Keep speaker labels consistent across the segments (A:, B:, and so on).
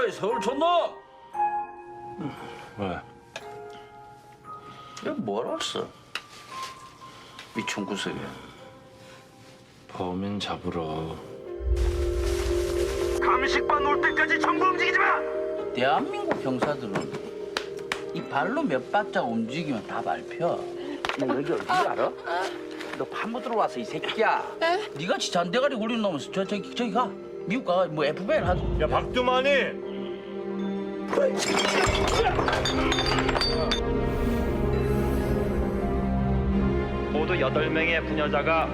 A: 어이 서울 촌놈!
B: 왜?
A: 얘 뭘 알았어? 이 총구석에.
B: 범인 잡으러.
C: 감식반 올 때까지 전부 움직이지 마!
A: 대한민국 병사들은 이 발로 몇 발짝 움직이면 다 밟혀. 너 여기 어디 알아? 너 반부 들어와서 이 새끼야. 네가 지 잔대가리 굴리는 놈은 저기 가. 미국 가. 뭐 FBI를 하지.
C: 야 박두만이! 모두 8명의 부녀자가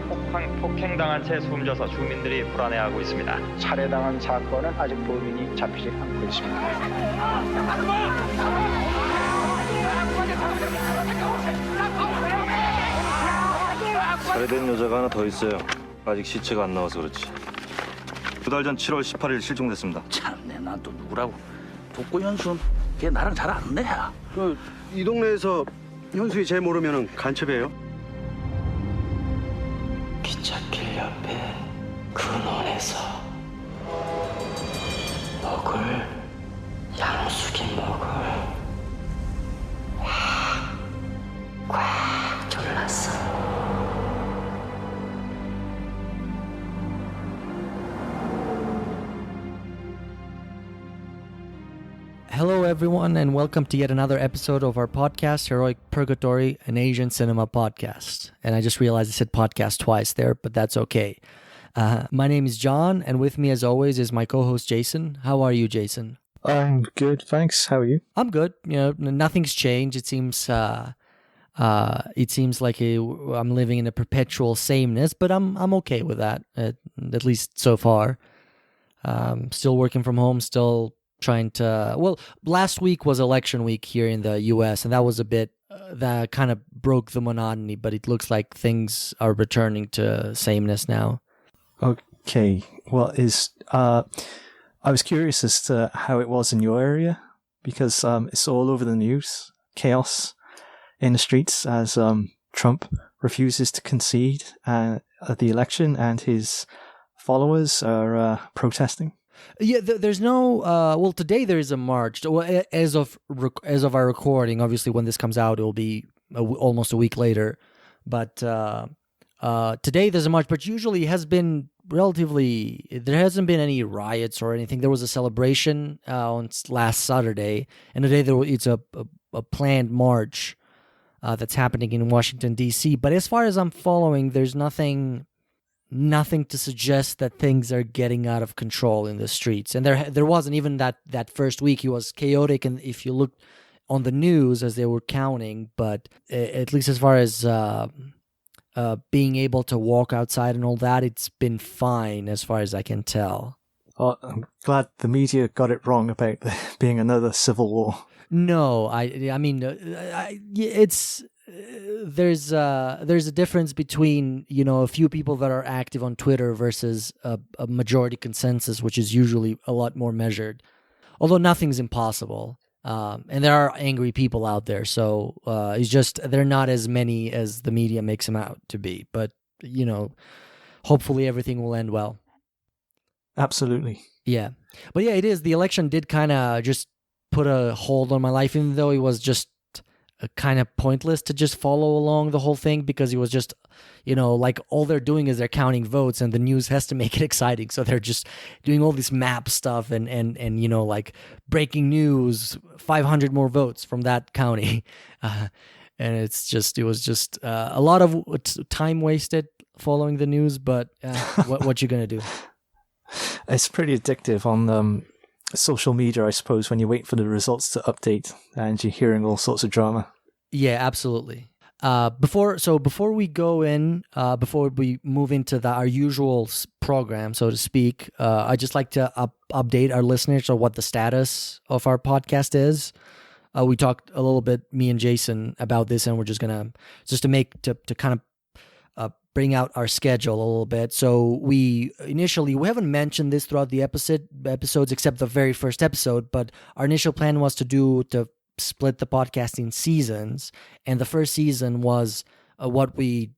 C: 폭행당한 채 숨져서 주민들이 불안해하고 있습니다.
D: 살해당한 사건은 아직 범인이 잡히지 않고 있습니다.
B: 살해된 여자가 하나 더 있어요. 아직 시체가 안 나와서 그렇지. 2달 전 7월 18일 실종됐습니다.
A: 참내 난 또 누구라고. 독고 현순. 걔 나랑 잘 아는 애야.
E: 이 동네에서 현수이 쟤 모르면 간첩이에요?
A: 기찻길 옆에 근원에서 양숙이 먹을 꽉 졸랐어.
F: Hello, everyone, and welcome to yet another episode of our podcast, Heroic Purgatory, an Asian cinema podcast. And I just realized I said podcast twice there, but that's okay. My name is John, and with me, as always, is my co-host Jason. How are you, Jason?
D: I'm good, thanks. How are you?
F: I'm good. You know, nothing's changed. It seems like I'm living in a perpetual sameness, but I'm okay with that, at least so far. Still working from home, still trying to, last week was election week here in the US, and that was a bit that kind of broke the monotony, but it looks like things are returning to sameness now.
D: Okay, well, I was curious as to how it was in your area, because it's all over the news. Chaos in the streets as Trump refuses to concede at the election, and his followers are protesting.
F: Yeah, there's no. Today there is a march. Well, as of our recording, obviously when this comes out, it will be almost a week later. But today there's a march. But usually it has been relatively. There hasn't been any riots or anything. There was a celebration on last Saturday, and today it's a planned march that's happening in Washington D.C. But as far as I'm following, there's nothing to suggest that things are getting out of control in the streets. And there wasn't even that first week. It was chaotic, and if you look on the news as they were counting, but at least as far as being able to walk outside and all that, it's been fine as far as I can tell.
D: Oh, I'm glad the media got it wrong about there being another civil war.
F: No, I mean, it's... There's a difference between, you know, a few people that are active on Twitter versus a majority consensus, which is usually a lot more measured. Although nothing's impossible, and there are angry people out there, so it's just they're not as many as the media makes them out to be. But you know, hopefully everything will end well.
D: Absolutely.
F: Yeah, but yeah, it is. The election did kind of just put a hold on my life, even though it was just kind of pointless to just follow along the whole thing, because it was just, you know, like all they're doing is they're counting votes, and the news has to make it exciting, so they're just doing all this map stuff and you know, like breaking news, 500 more votes from that county, and it was just a lot of time wasted following the news, but what you gonna do?
D: It's pretty addictive on social media, I suppose, when you wait for the results to update and you're hearing all sorts of drama.
F: Yeah, absolutely. Before we go in, before we move into our usual program, so to speak, I'd just like to update our listeners on what the status of our podcast is. We talked a little bit, me and Jason, about this, and we're just gonna to kind of bring out our schedule a little bit. So we haven't mentioned this throughout the episodes except the very first episode, but our initial plan was to split the podcast in seasons, and the first season was what we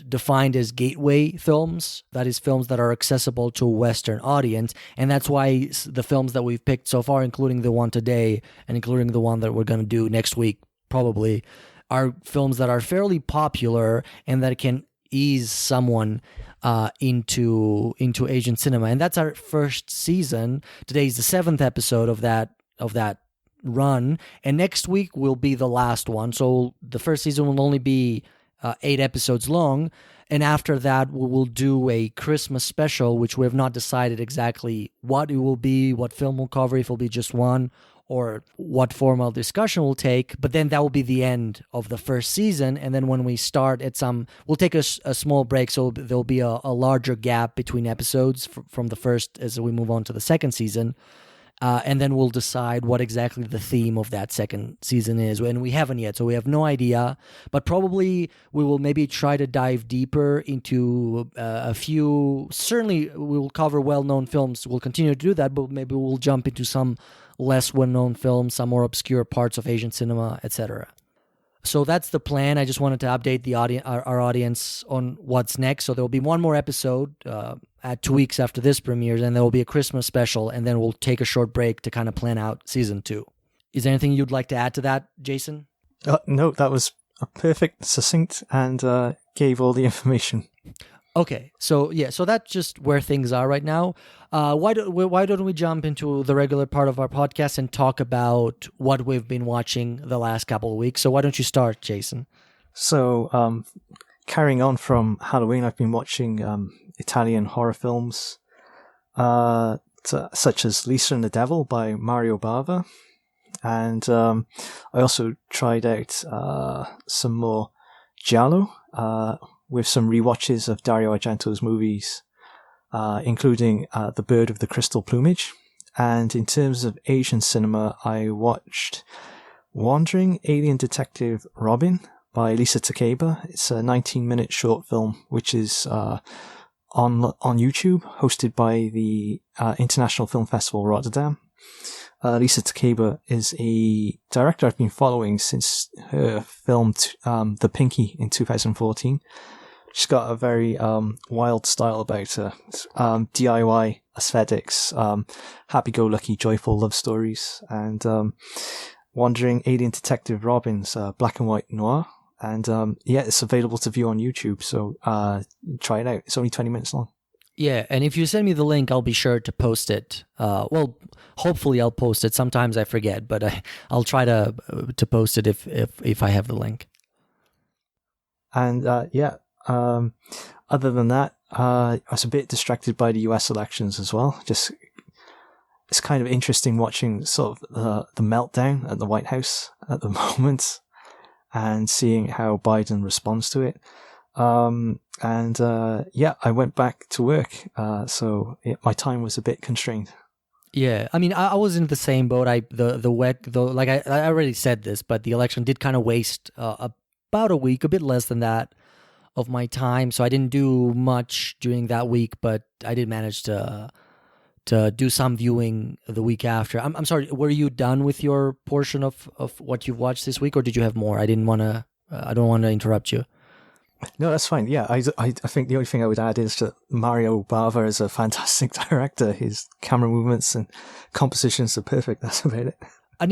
F: defined as gateway films. That is, films that are accessible to a Western audience. And that's why the films that we've picked so far, including the one today and including the one that we're going to do next week, probably, are films that are fairly popular and that can ease someone into Asian cinema. And that's our first season. Today is the 7th episode of that run, and next week will be the last one. So the first season will only be 8 episodes long, and after that we will do a Christmas special, which we have not decided exactly what it will be, what film we'll cover, if it'll be just one, or what formal discussion we'll take. But then that will be the end of the first season, and then when we start we'll take a small break, so there'll be a larger gap between episodes from the first as we move on to the second season. And then we'll decide what exactly the theme of that second season is. And we haven't yet, so we have no idea. But probably we will maybe try to dive deeper into a few. Certainly, we will cover well-known films. We'll continue to do that, but maybe we'll jump into some less well-known films, some more obscure parts of Asian cinema, etc. So that's the plan. I just wanted to update the our audience on what's next. So there will be one more episode at 2 weeks after this premieres, and there will be a Christmas special, and then we'll take a short break to kind of plan out season 2. Is there anything you'd like to add to that, Jason?
D: No, that was a perfect, succinct, and gave all the information.
F: Okay, so that's just where things are right now. Why don't we jump into the regular part of our podcast and talk about what we've been watching the last couple of weeks? So why don't you start, Jason?
D: So, carrying on from Halloween, I've been watching Italian horror films, such as Lisa and the Devil by Mario Bava, and I also tried out some more giallo, with some rewatches of Dario Argento's movies, including The Bird of the Crystal Plumage. And in terms of Asian cinema, I watched Wandering Alien Detective Robin by Lisa Takeba. It's a 19-minute short film, which is on YouTube, hosted by the International Film Festival Rotterdam. Lisa Takeba is a director I've been following since her film The Pinky in 2014. She's got a very wild style about her. DIY aesthetics, happy-go-lucky, joyful love stories, and Wandering Alien Detective Robin's black and white noir. And it's available to view on YouTube, so try it out. It's only 20 minutes long.
F: Yeah, and if you send me the link, I'll be sure to post it. Well, hopefully I'll post it. Sometimes I forget, but I'll try to post it if I have the link.
D: And other than that, I was a bit distracted by the US elections as well. Just, it's kind of interesting watching sort of the meltdown at the White House at the moment and seeing how Biden responds to it. I went back to work, so my time was a bit constrained.
F: Yeah, I mean, I was in the same boat. I already said this, but the election did kind of waste about a week, a bit less than that, of my time. So I didn't do much during that week, but I did manage to do some viewing the week after. I'm sorry, were you done with your portion of what you've watched this week, or did you have more? I don't want to interrupt you.
D: No, that's fine. Yeah, I think the only thing I would add is that Mario Bava is a fantastic director. His camera movements and compositions are perfect. That's about it. I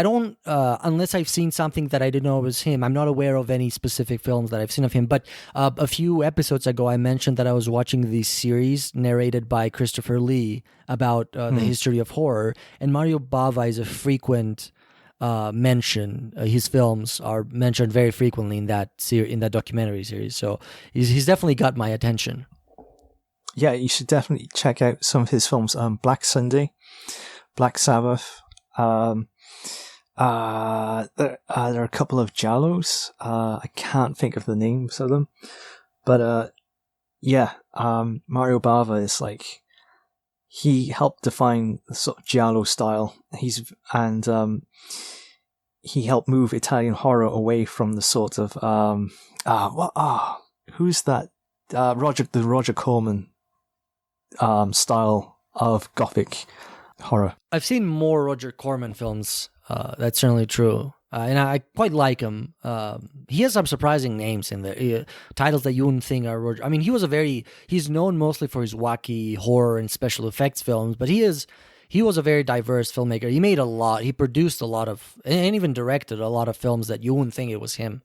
D: don't, unless I've seen something that I didn't know was him, I'm not aware of any specific films that I've seen of him. But a few episodes ago, I mentioned that I was watching this series narrated by Christopher Lee about the history of horror. And Mario Bava is a frequent mention. His films are mentioned very frequently in that documentary series. So he's definitely got my attention. Yeah, you should definitely check out some of his films. Black Sunday, Black Sabbath. There are a couple of giallos. I can't think of the names of them, but Mario Bava is like, he helped define the sort of giallo style. He helped move Italian horror away from the sort of who's that? Roger Corman style of Gothic horror.
F: I've seen more Roger Corman films. That's certainly true. and I quite like him. He has some surprising names in there, titles that you wouldn't think are Roger. I mean, he's known mostly for his wacky horror and special effects films, but he was a very diverse filmmaker. He produced a lot of, and even directed a lot of films that you wouldn't think it was him.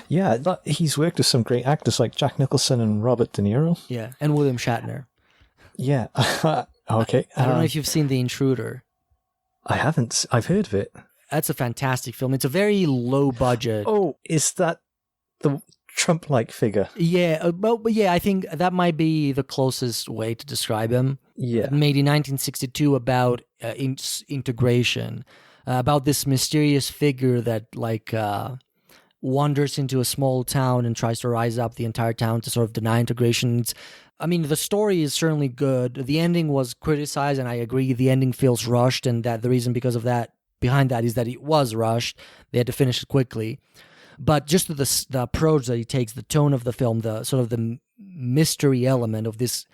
D: Yeah, he's worked with some great actors like Jack Nicholson and Robert De Niro.
F: Yeah, and William Shatner.
D: Yeah. Okay.
F: I don't know if you've seen The Intruder.
D: I haven't. I've heard of it.
F: That's a fantastic film. It's a very low budget.
D: Oh, is that the Trump-like figure?
F: Yeah, but yeah, I think that might be the closest way to describe him.
D: Yeah.
F: Made in 1962 about integration, about this mysterious figure that wanders into a small town and tries to rise up the entire town to sort of deny integration. I mean, the story is certainly good. The ending was criticized, and I agree. The ending feels rushed, and that the reason behind that is that it was rushed. They had to finish it quickly. But just the approach that he takes, the tone of the film, the sort of the mystery element of this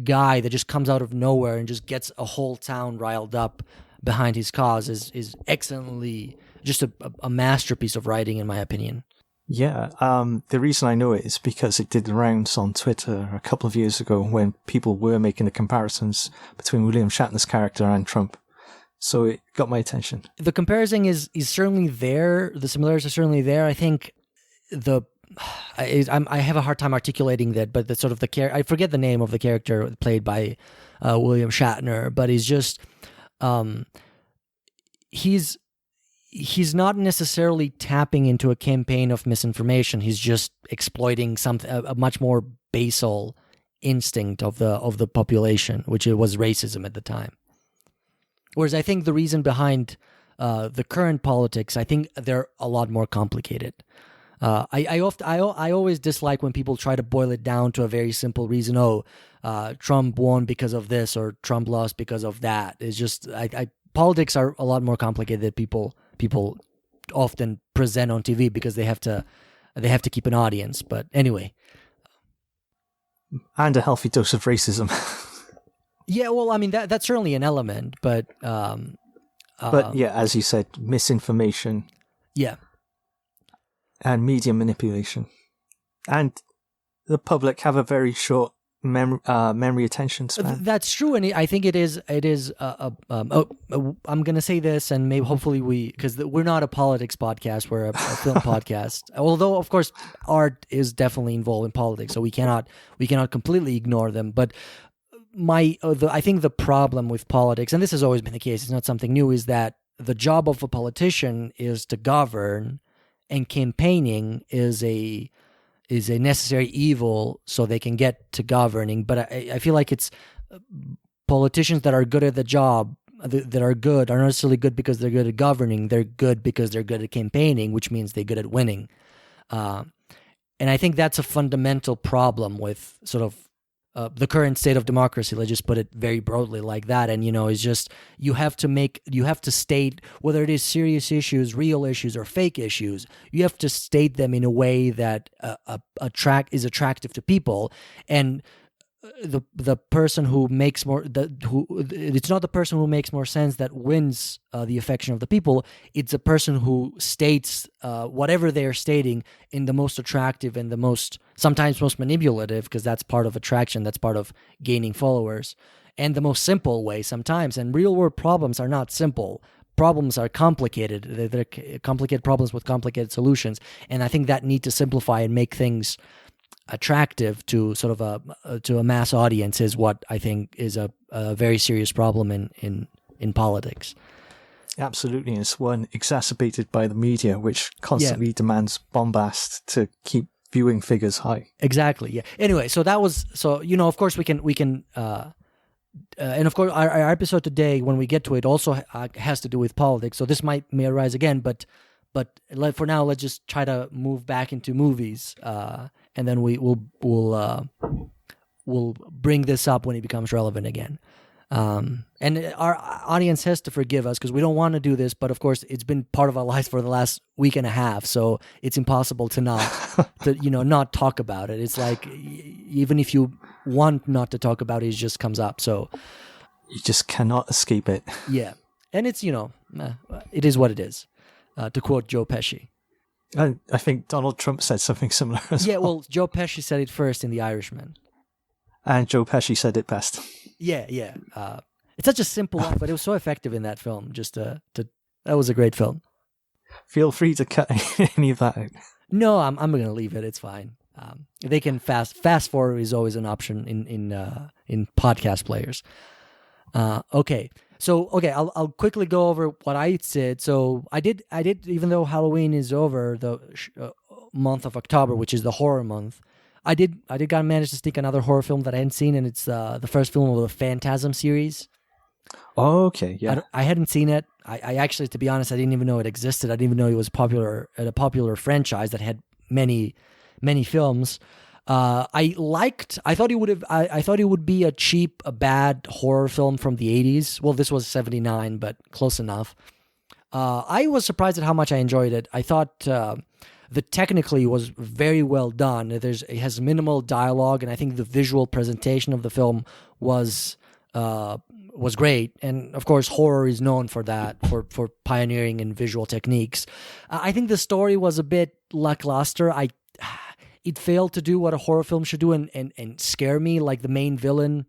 F: guy that just comes out of nowhere and just gets a whole town riled up behind his cause is excellently just a masterpiece of writing, in my opinion.
D: Yeah, the reason I know it is because it did the rounds on Twitter a couple of years ago when people were making the comparisons between William Shatner's character and Trump. So it got my attention. The
F: comparison is certainly there. The similarities are certainly there. I think I have a hard time articulating that, but the sort of I forget the name of the character played by William Shatner, but he's just he's not necessarily tapping into a campaign of misinformation. He's just exploiting a much more basal instinct of the population, which was racism at the time. Whereas I think the reason behind the current politics, I think they're a lot more complicated. I always dislike when people try to boil it down to a very simple reason. Trump won because of this, or Trump lost because of that. It's just politics are a lot more complicated than people often present on TV because they have to keep an audience. But anyway,
D: and a healthy dose of racism.
F: Yeah, well, I mean that's certainly an element, but
D: yeah, as you said, misinformation.
F: Yeah.
D: And media manipulation, and the public have a very short memory attention span.
F: That's true, and I think it is. I'm going to say this, and maybe hopefully because we're not a politics podcast, we're a film podcast. Although, of course, art is definitely involved in politics, so we cannot completely ignore them. But I think the problem with politics, and this has always been the case, it's not something new, is that the job of a politician is to govern, and campaigning is a necessary evil so they can get to governing. But I feel like it's politicians that are good at the job, that are good, are not necessarily good because they're good at governing. They're good because they're good at campaigning, which means they're good at winning. And I think that's a fundamental problem with sort of the current state of democracy. Let's just put it very broadly like that. And, it's just, you have to state whether it is serious issues, real issues, or fake issues. You have to state them in a way that is attractive to people. And the person who makes more, it's not the person who makes more sense that wins the affection of the people. It's a person who states whatever they're stating in the most attractive and sometimes most manipulative, because that's part of attraction, that's part of gaining followers, and the most simple way sometimes. And real world problems are not simple. Problems are complicated. They're complicated problems with complicated solutions. And I think that need to simplify and make things attractive to sort of a mass audience is what I think is a very serious problem in politics.
D: Absolutely, and it's one exacerbated by the media, which constantly demands bombast to keep viewing figures high.
F: Exactly. Yeah. Anyway, so of course we can and of course our episode today, when we get to it, also has to do with politics. So this may arise again, but for now, let's just try to move back into movies, and then we'll bring this up when it becomes relevant again. And our audience has to forgive us because we don't want to do this, but of course it's been part of our lives for the last week and a half, so it's impossible to not talk about it. It's like even if you want not to talk about it, it just comes up. So
D: you just cannot escape it.
F: Yeah, and it's it is what it is. to quote Joe Pesci.
D: I think Donald Trump said something similar as
F: Yeah,
D: well.
F: well, Joe Pesci said it first in The Irishman.
D: And Joe Pesci said it best.
F: Yeah. It's such a simple line, but it was so effective in that film. That was a great film.
D: Feel free to cut any of that out.
F: No, I'm going to leave it. It's fine. They can fast forward is always an option in podcast players. Okay. So I'll quickly go over what I said. So I did even though Halloween is over, the month of October, which is the horror month, I did manage to sneak another horror film that I hadn't seen, and it's the first film of the Phantasm series.
D: Oh, okay, yeah.
F: I hadn't seen it. I actually, to be honest, I didn't even know it existed. I didn't even know it was a popular franchise that had many films. I thought it would be a cheap, a bad horror film from the 80s. Well, this was 79, but close enough. I was surprised at how much I enjoyed it. I thought the technically was very well done. It has minimal dialogue, and I think the visual presentation of the film was great. And of course, horror is known for that, for pioneering in visual techniques. I think the story was a bit lackluster. It failed to do what a horror film should do and scare me. Like the main villain,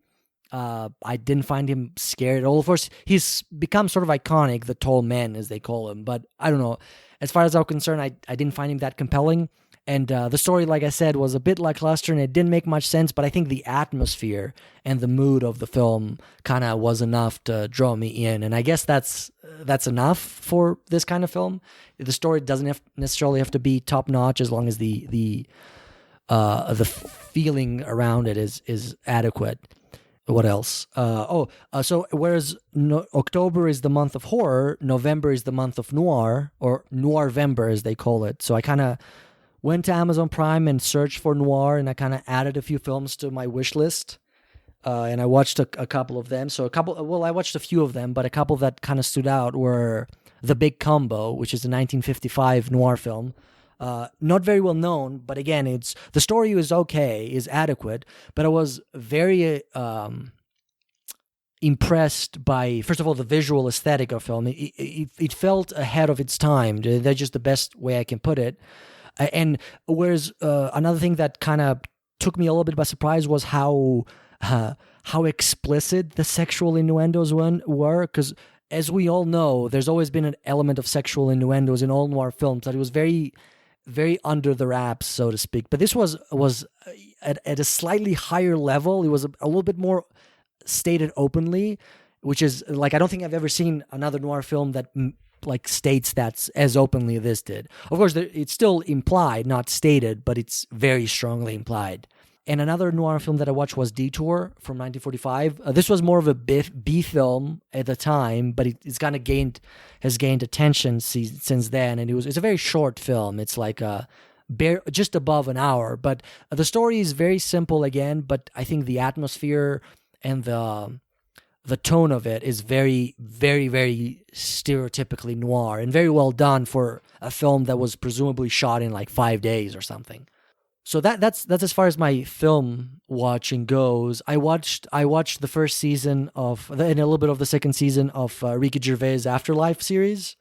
F: I didn't find him scared at all. Of course, he's become sort of iconic, the tall man, as they call him. But I don't know. As far as I'm concerned, I didn't find him that compelling. And the story, like I said, was a bit lackluster and it didn't make much sense. But I think the atmosphere and the mood of the film kind of was enough to draw me in. And I guess that's enough for this kind of film. The story doesn't necessarily have to be top notch, as long as the feeling around it is adequate. What else? So whereas October is the month of horror, November is the month of noir, or Noirvember as they call it. So I kind of went to Amazon Prime and searched for noir, and I kind of added a few films to my wish list. And I watched a couple of them. I watched a few of them, but a couple that kind of stood out were The Big Combo, which is a 1955 noir film. Not very well known, but again, the story is okay, is adequate, but I was very impressed by, first of all, the visual aesthetic of film. It felt ahead of its time. That's just the best way I can put it. And whereas another thing that kind of took me a little bit by surprise was how explicit the sexual innuendos were, because as we all know, there's always been an element of sexual innuendos in all noir films, that it was very, very under the wraps, so to speak. But this was at a slightly higher level. It was a little bit more stated openly, which is like, I don't think I've ever seen another noir film that like states that as openly as this did. Of course, it's still implied, not stated, but it's very strongly implied. And another noir film that I watched was Detour from 1945. This was more of a B film at the time, but it's kind of has gained attention since then. And it's a very short film. It's like just above an hour. But the story is very simple again. But I think the atmosphere and the tone of it is very, very, very stereotypically noir and very well done for a film that was presumably shot in like 5 days or something. So that's as far as my film watching goes. I watched the first season and a little bit of the second season of Ricky Gervais' Afterlife series.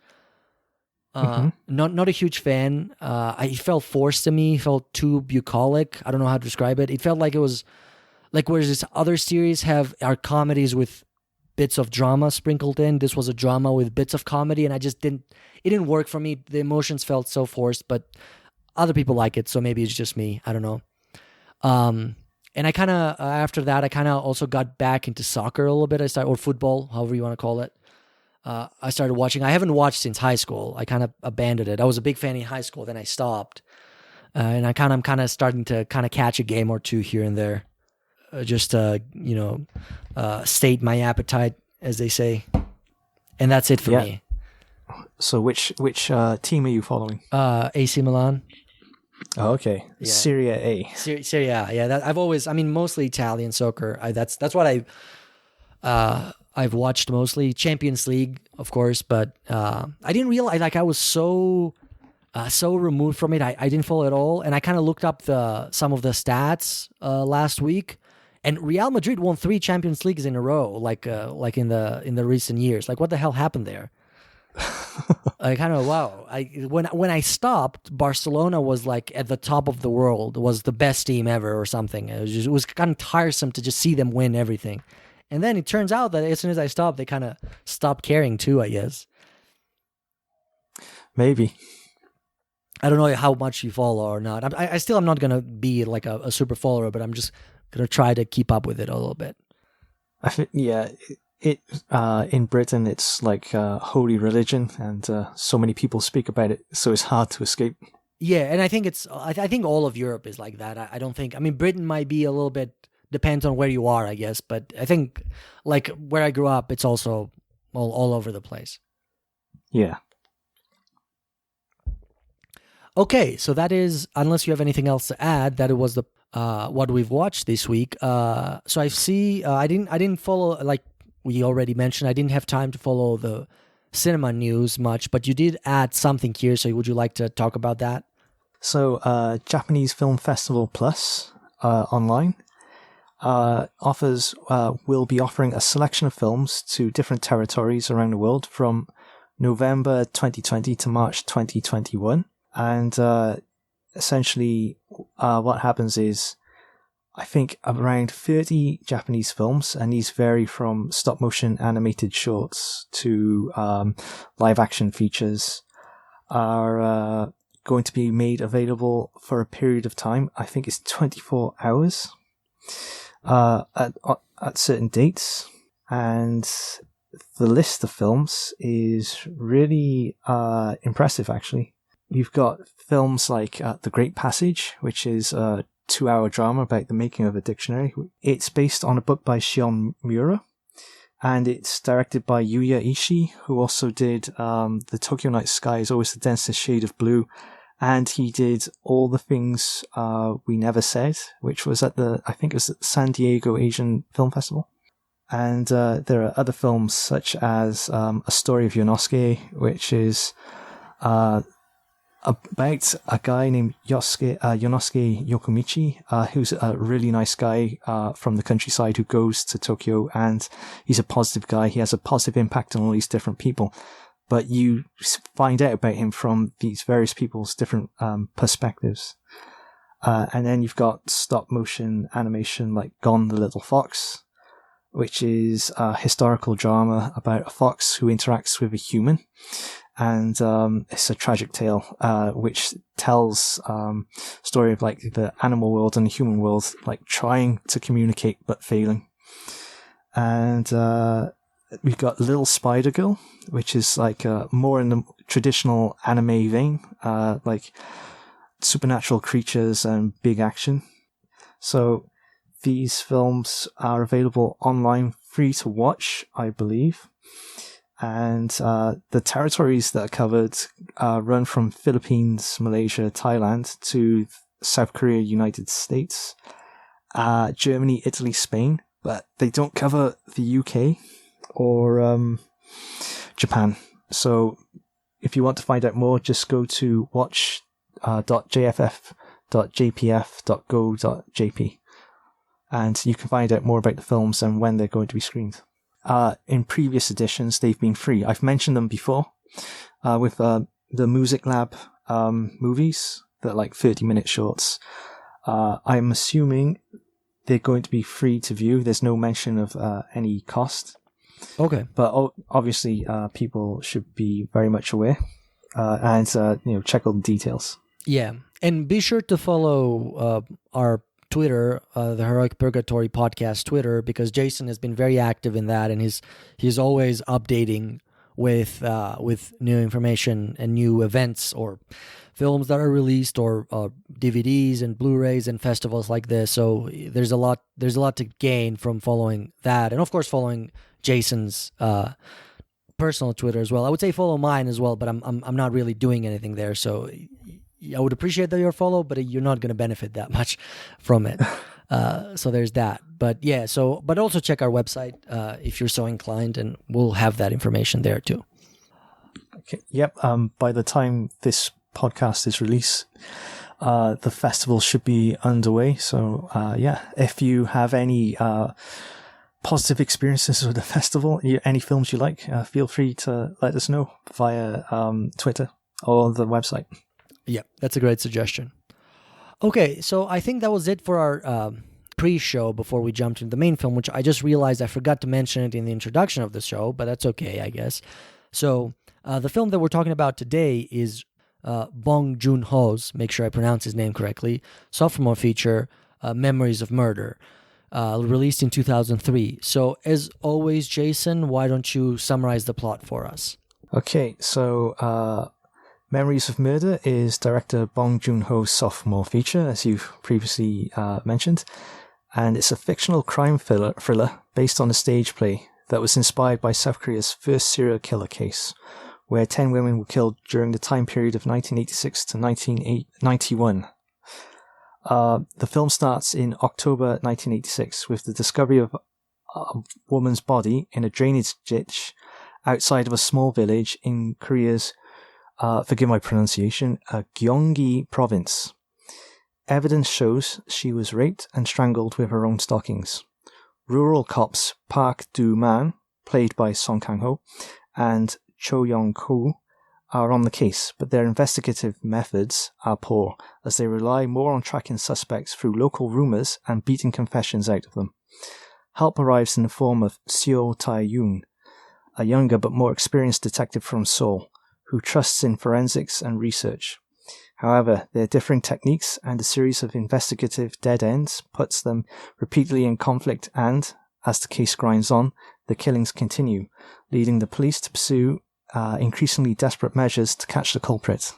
F: Not a huge fan. It felt forced to me. It felt too bucolic. I don't know how to describe it. It felt like it was like, whereas this other series are comedies with bits of drama sprinkled in, this was a drama with bits of comedy, and it didn't work for me. The emotions felt so forced, but other people like it, so maybe it's just me. I don't know. And I kind of, after that, I kind of also got back into soccer a little bit. or football, however you want to call it. I started watching. I haven't watched since high school. I kind of abandoned it. I was a big fan in high school, then I stopped. And I'm kind of starting to kind of catch a game or two here and there. Just to, state my appetite, as they say. And that's it for me.
D: So which team are you following?
F: AC Milan.
D: Oh, okay.
F: Yeah.
D: Serie A.
F: Serie A. Yeah, mostly Italian soccer. That's what I've watched mostly. Champions League, of course, but I didn't realize, like, I was so removed from it. I didn't follow it at all, and I kind of looked up some of the stats last week. And Real Madrid won 3 Champions Leagues in a row, like in the recent years. Like, what the hell happened there? I kind of wow. When I stopped, Barcelona was like at the top of the world, was the best team ever or something. It was kind of tiresome to just see them win everything, and then it turns out that as soon as I stopped, they kind of stopped caring too. I guess.
D: Maybe.
F: I don't know how much you follow or not. I still am not gonna be like a super follower, but I'm just gonna try to keep up with it a little bit.
D: I think, yeah, it in Britain it's like holy religion, and so many people speak about it, so it's hard to escape.
F: Yeah, and I think I think all of Europe is like that. I don't think. I mean, Britain might be a little bit depends on where you are, I guess, but I think like where I grew up, it's also all over the place.
D: Yeah.
F: Okay, so that is, unless you have anything else to add, that it was the what we've watched this week. So I see. I didn't follow, like we already mentioned. I didn't have time to follow the cinema news much, but you did add something here. So would you like to talk about that?
D: So Japanese Film Festival Plus online will be offering a selection of films to different territories around the world from November 2020 to March 2021. And essentially, what happens is, I think around 30 Japanese films, and these vary from stop-motion animated shorts to live-action features, are going to be made available for a period of time. I think it's 24 hours at certain dates. And the list of films is really impressive, actually. You've got films like The Great Passage, which is a 2-hour drama about the making of a dictionary. It's based on a book by Shion Miura, and it's directed by Yuya Ishii, who also did The Tokyo Night Sky is Always the Densest Shade of Blue, and he did All the Things We Never Said, which was at the San Diego Asian Film Festival. And there are other films such as A Story of Yonosuke, which is about a guy named Yonosuke Yokomichi, who's a really nice guy from the countryside who goes to Tokyo, and he's a positive guy. He has a positive impact on all these different people, but you find out about him from these various people's different perspectives. And then you've got stop motion animation like Gone the Little Fox, which is a historical drama about a fox who interacts with a human. And it's a tragic tale which tells story of like the animal world and the human world like trying to communicate but failing. And we've got Little Spider Girl, which is like more in the traditional anime vein, like supernatural creatures and big action. So these films are available online, free to watch, I believe. And the territories that are covered run from Philippines, Malaysia, Thailand to South Korea, United States, Germany, Italy, Spain, but they don't cover the UK or Japan. So if you want to find out more, just go to watch.jff.jpf.go.jp and you can find out more about the films and when they're going to be screened. In previous editions, they've been free. I've mentioned them before with the Music Lab movies, that like 30-minute shorts. I'm assuming they're going to be free to view. There's no mention of any cost.
F: Okay.
D: But obviously, people should be very much aware and check all the details.
F: Yeah, and be sure to follow our Twitter, the Heroic Purgatory podcast Twitter, because Jason has been very active in that, and he's always updating with new information and new events or films that are released or DVDs and Blu-rays and festivals like this. So there's a lot to gain from following that, and of course following Jason's personal Twitter as well. I would say follow mine as well, but I'm not really doing anything there, so I would appreciate that you're follow, but you're not going to benefit that much from it. So there's that. But yeah, but also check our website if you're so inclined, and we'll have that information there too.
D: Okay. Yep. By the time this podcast is released, the festival should be underway. So yeah, if you have any positive experiences with the festival, any films you like, feel free to let us know via Twitter or the website.
F: Yeah, that's a great suggestion. Okay, so I think that was it for our pre-show before we jumped into the main film, which I just realized I forgot to mention it in the introduction of the show, but that's okay, I guess. So the film that we're talking about today is Bong Joon-ho's, make sure I pronounce his name correctly, sophomore feature, Memories of Murder, released in 2003. So as always, Jason, why don't you summarize the plot for us?
D: Okay, so Memories of Murder is director Bong Joon-ho's sophomore feature, as you've previously mentioned, and it's a fictional crime thriller based on a stage play that was inspired by South Korea's first serial killer case, where 10 women were killed during the time period of 1986 to 1991. The film starts in October 1986 with the discovery of a woman's body in a drainage ditch outside of a small village in Korea's, forgive my pronunciation, Gyeonggi province. Evidence shows she was raped and strangled with her own stockings. Rural cops Park Do-man, played by Song Kang-ho, and Cho Young-koo are on the case, but their investigative methods are poor, as they rely more on tracking suspects through local rumours and beating confessions out of them. Help arrives in the form of Seo Tae-yoon, a younger but more experienced detective from Seoul, who trusts in forensics and research. However, their differing techniques and a series of investigative dead ends puts them repeatedly in conflict and, as the case grinds on, the killings continue, leading the police to pursue increasingly desperate measures to catch the culprit.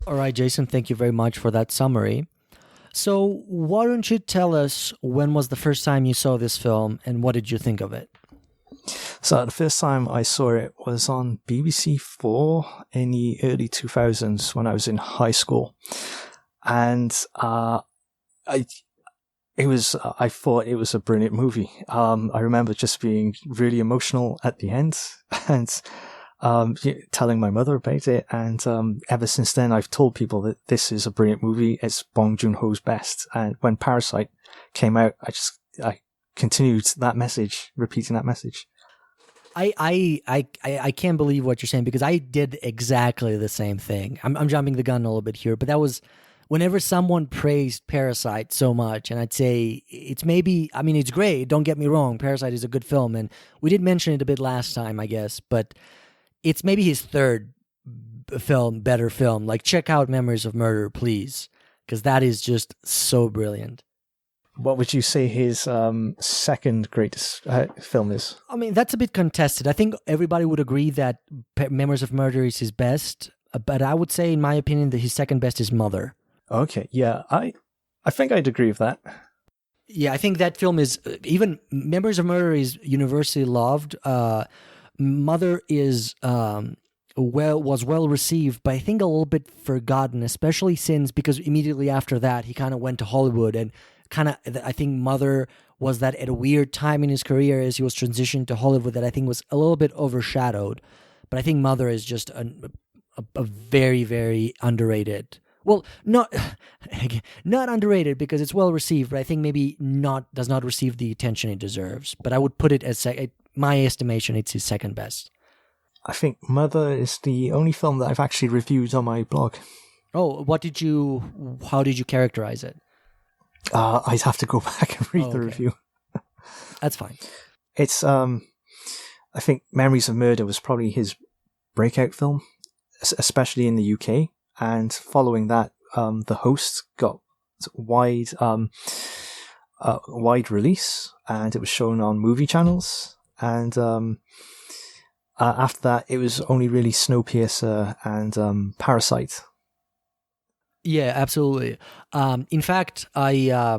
F: All right, Jason, thank you very much for that summary. So why don't you tell us when was the first time you saw this film and what did you think of it?
D: So the first time I saw it was on BBC 4 in the early 2000s when I was in high school. And I thought it was a brilliant movie. I remember just being really emotional at the end and telling my mother about it. And ever since then, I've told people that this is a brilliant movie. It's Bong Joon-ho's best. And when Parasite came out, I continued that message, repeating that message.
F: I can't believe what you're saying because I did exactly the same thing. I'm jumping the gun a little bit here, but that was whenever someone praised Parasite so much, and I'd say it's it's great, don't get me wrong, Parasite is a good film, and we did mention it a bit last time, I guess, but it's maybe his third better film. Like, check out Memories of Murder, please, because that is just so brilliant.
D: What would you say his second greatest film is?
F: I mean, that's a bit contested. I think everybody would agree that Memories of Murder is his best, but I would say, in my opinion, that his second best is Mother. Okay,
D: yeah, I think I'd agree with that.
F: Yeah, I think that film is, even Memories of Murder is universally loved. Mother is was well received, but I think a little bit forgotten, especially because immediately after that he kind of went to Hollywood, and I think Mother was that at a weird time in his career as he was transitioning to Hollywood that I think was a little bit overshadowed. But I think Mother is just a very, very underrated. Well, not underrated because it's well received, but I think maybe does not receive the attention it deserves. But I would put it as my estimation, it's his second best.
D: I think Mother is the only film that I've actually reviewed on my blog.
F: Oh, how did you characterize it?
D: I'd have to go back and read the review.
F: That's fine.
D: It's, I think Memories of Murder was probably his breakout film, especially in the UK. And following that, The Host got wide release, and it was shown on movie channels. And after that, it was only really Snowpiercer and Parasite.
F: Yeah, absolutely. In fact, I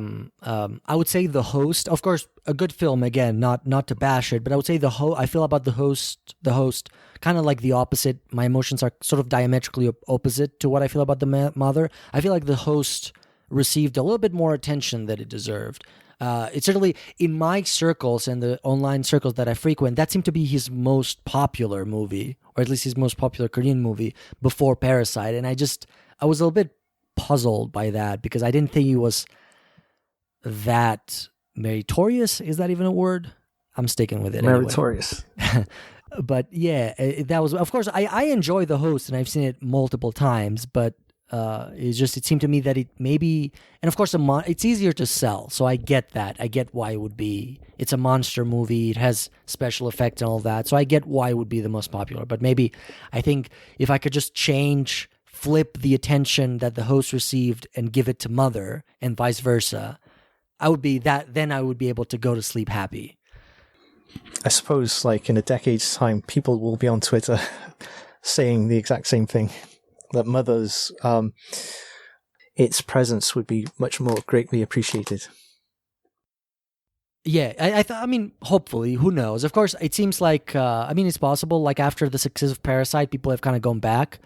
F: would say The Host, of course, a good film. Again, not to bash it, but I would say I feel about The Host kind of like the opposite. My emotions are sort of diametrically opposite to what I feel about The Mother. I feel like The Host received a little bit more attention than it deserved. It's certainly in my circles and the online circles that I frequent, that seemed to be his most popular movie, or at least his most popular Korean movie before Parasite. And I was a little bit puzzled by that because I didn't think he was that meritorious. Is that even a word? I'm sticking with it. Anyway.
D: Meritorious.
F: But yeah, that was, of course, I enjoy The Host, and I've seen it multiple times, but it seemed to me that it maybe, and of course it's easier to sell, so I get that. I get why it would be, it's a monster movie, it has special effects and all that, so I get why it would be the most popular. But maybe, I think if I could just flip the attention that The Host received and give it to Mother, and vice versa, then I would be able to go to sleep happy.
D: I suppose, like, in a decade's time, people will be on Twitter saying the exact same thing. That Mother's, its presence would be much more greatly appreciated.
F: Yeah, I mean, hopefully, who knows? Of course, it seems like, it's possible, like, after the success of Parasite, people have kind of gone back.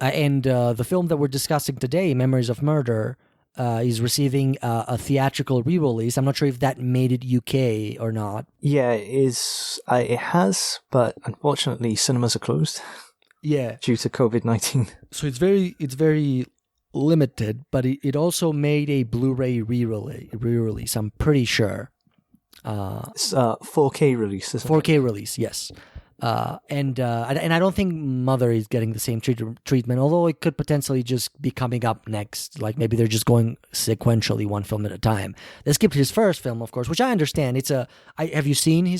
F: And the film that we're discussing today, Memories of Murder, is receiving a theatrical re-release. I'm not sure if that made it UK or not.
D: Yeah, it is. It has, but unfortunately, cinemas are closed.
F: Yeah,
D: due to COVID-19.
F: So it's very limited, but it also made a Blu-ray re-release. I'm pretty sure.
D: It's a 4K release, isn't
F: 4K release, yes. And I don't think Mother is getting the same treatment, although it could potentially just be coming up next. Like maybe they're just going sequentially, one film at a time. They skipped his first film, of course, which I understand. Have you seen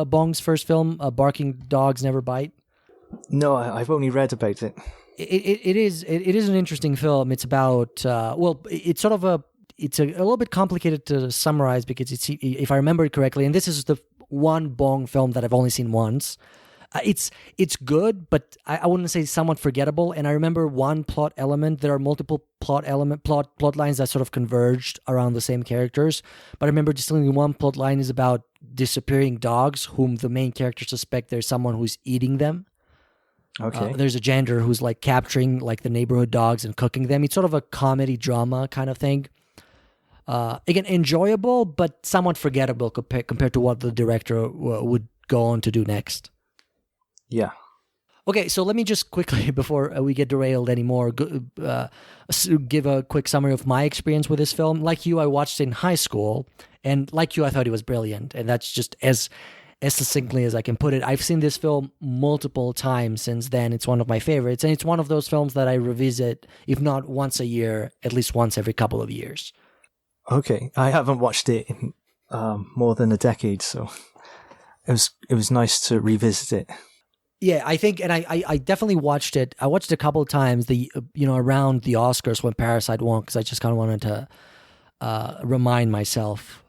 F: Bong's first film, Barking Dogs Never Bite?
D: No, I've only read about it.
F: It is an interesting film. It's about it's a little bit complicated to summarize because if I remember it correctly, and this is the one Bong film that I've only seen once. It's good, but I wouldn't say somewhat forgettable. And I remember one plot element. There are multiple plot lines that sort of converged around the same characters. But I remember distinctly one plot line is about disappearing dogs, whom the main characters suspect there's someone who's eating them.
D: Okay.
F: There's a janitor who's like capturing like the neighborhood dogs and cooking them. It's sort of a comedy drama kind of thing. Again, enjoyable, but somewhat forgettable compared to what the director would go on to do next.
D: Yeah.
F: Okay, so let me just quickly, before we get derailed anymore, give a quick summary of my experience with this film. Like you, I watched it in high school, and like you, I thought it was brilliant, and that's just as succinctly as I can put it. I've seen this film multiple times since then. It's one of my favorites, and it's one of those films that I revisit, if not once a year, at least once every couple of years.
D: Okay, I haven't watched it in more than a decade, so it was nice to revisit it.
F: Yeah, I think, and I definitely watched it. I watched it a couple of times, around the Oscars when Parasite won, because I just kind of wanted to remind myself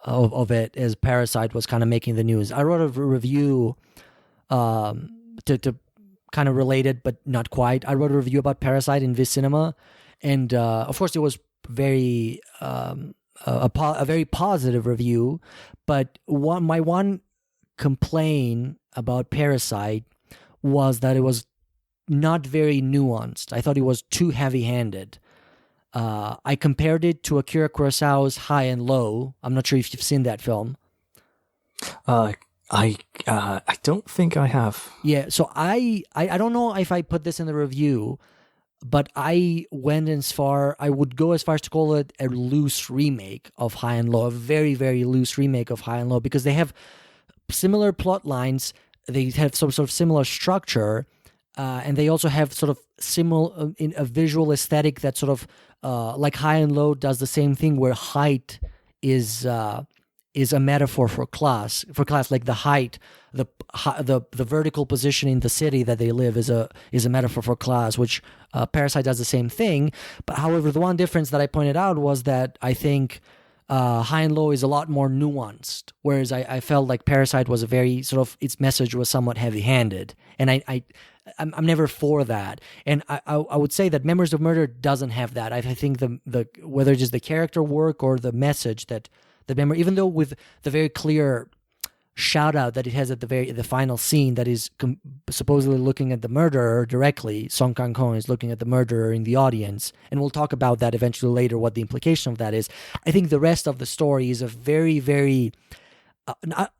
F: of it as Parasite was kind of making the news. I wrote a review to kind of relate it, but not quite. I wrote a review about Parasite in Viz Cinema, and of course it was very a very positive review. But my one complaint about Parasite was that it was not very nuanced. I thought it was too heavy-handed. I compared it to Akira Kurosawa's High and Low. I'm not sure if you've seen that film.
D: I don't think I have.
F: Yeah, so I don't know if I put this in the review, but I would go as far as to call it a loose remake of High and Low, a very, very loose remake of High and Low, because they have similar plot lines, they have some sort of similar structure, and they also have sort of similar in a visual aesthetic that sort of like High and Low does the same thing, where height is a metaphor for class. Like the height, the vertical position in the city that they live is a metaphor for class, which Parasite does the same thing. But however, the one difference that I pointed out was that I think High and Low is a lot more nuanced, whereas I felt like Parasite was a very sort of, its message was somewhat heavy-handed, and I'm never for that. And I would say that Memories of Murder doesn't have that. I think the whether it's just the character work or the message that the memory, even though with the very clear shout out that it has at the final scene that is supposedly looking at the murderer directly, Song Kang-ho is looking at the murderer in the audience, and we'll talk about that eventually later, what the implication of that is. I think the rest of the story is a very, very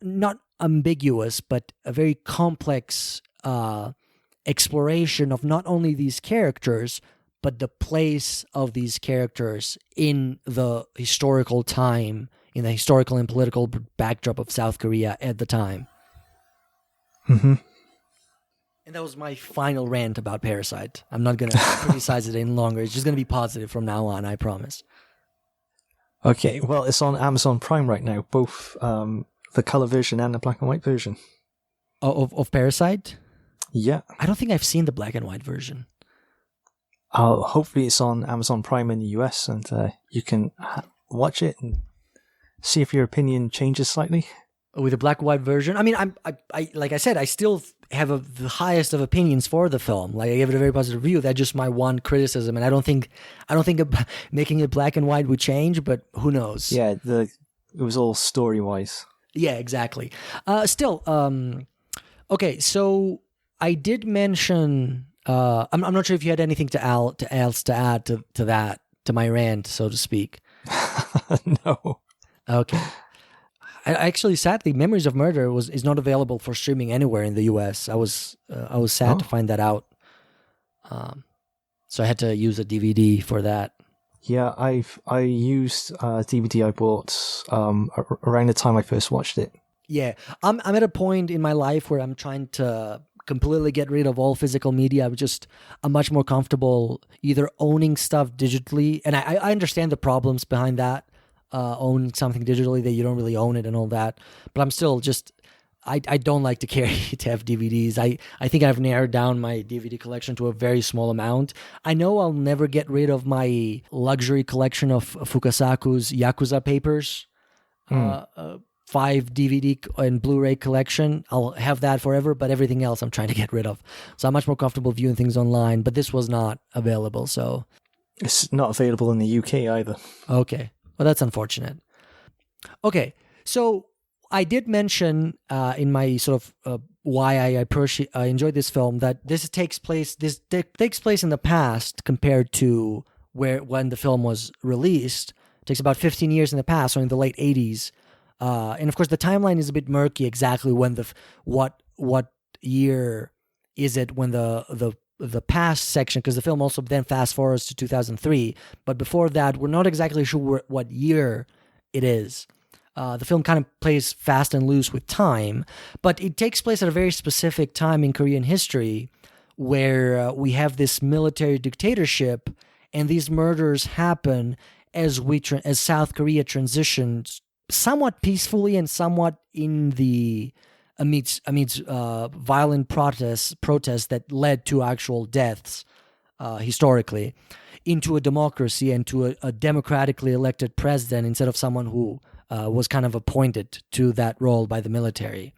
F: not ambiguous, but a very complex exploration of not only these characters, but the place of these characters in the historical time in the historical and political backdrop of South Korea at the time.
D: Mm-hmm.
F: And that was my final rant about Parasite. I'm not going to criticize it any longer. It's just going to be positive from now on, I promise.
D: Okay, well, it's on Amazon Prime right now, both the color version and the black and white version.
F: Of Parasite?
D: Yeah.
F: I don't think I've seen the black and white version.
D: Hopefully it's on Amazon Prime in the US, and you can watch it and see if your opinion changes slightly.
F: With the black and white version? I mean, I like I said, I still have the highest of opinions for the film. Like, I gave it a very positive review. That's just my one criticism, and I don't think making it black and white would change, but who knows?
D: Yeah, it was all story-wise.
F: Yeah, exactly. Still, okay, so I did mention... I'm not sure if you had anything else to add to that, to my rant, so to speak.
D: No.
F: Okay. Actually, sadly, Memories of Murder is not available for streaming anywhere in the U.S. I was sad to find that out. So I had to use a DVD for that.
D: Yeah, I used a DVD I bought around the time I first watched it.
F: Yeah, I'm at a point in my life where I'm trying to completely get rid of all physical media. I'm much more comfortable either owning stuff digitally, and I understand the problems behind that. Own something digitally that you don't really own it and all that, but I'm still I don't like to to have DVDs. I think I've narrowed down my DVD collection to a very small amount. I know I'll never get rid of my luxury collection of Fukasaku's Yakuza papers, 5 DVD and Blu-ray collection. I'll have that forever, but everything else I'm trying to get rid of. So I'm much more comfortable viewing things online, but this was not available, so...
D: It's not available in the UK either.
F: Okay. Well, that's unfortunate. Okay, so I did mention in my sort of why I enjoyed this film that this takes place in the past compared to when the film was released. It takes about 15 years in the past, so in the late 80s. And of course, the timeline is a bit murky exactly when what year is it when the past section, because the film also then fast forwards to 2003, but before that we're not exactly sure what year it is. The film kind of plays fast and loose with time, but it takes place at a very specific time in Korean history where we have this military dictatorship, and these murders happen as South Korea transitions somewhat peacefully and somewhat in the amidst violent protests that led to actual deaths historically, into a democracy and to a democratically elected president instead of someone who was kind of appointed to that role by the military.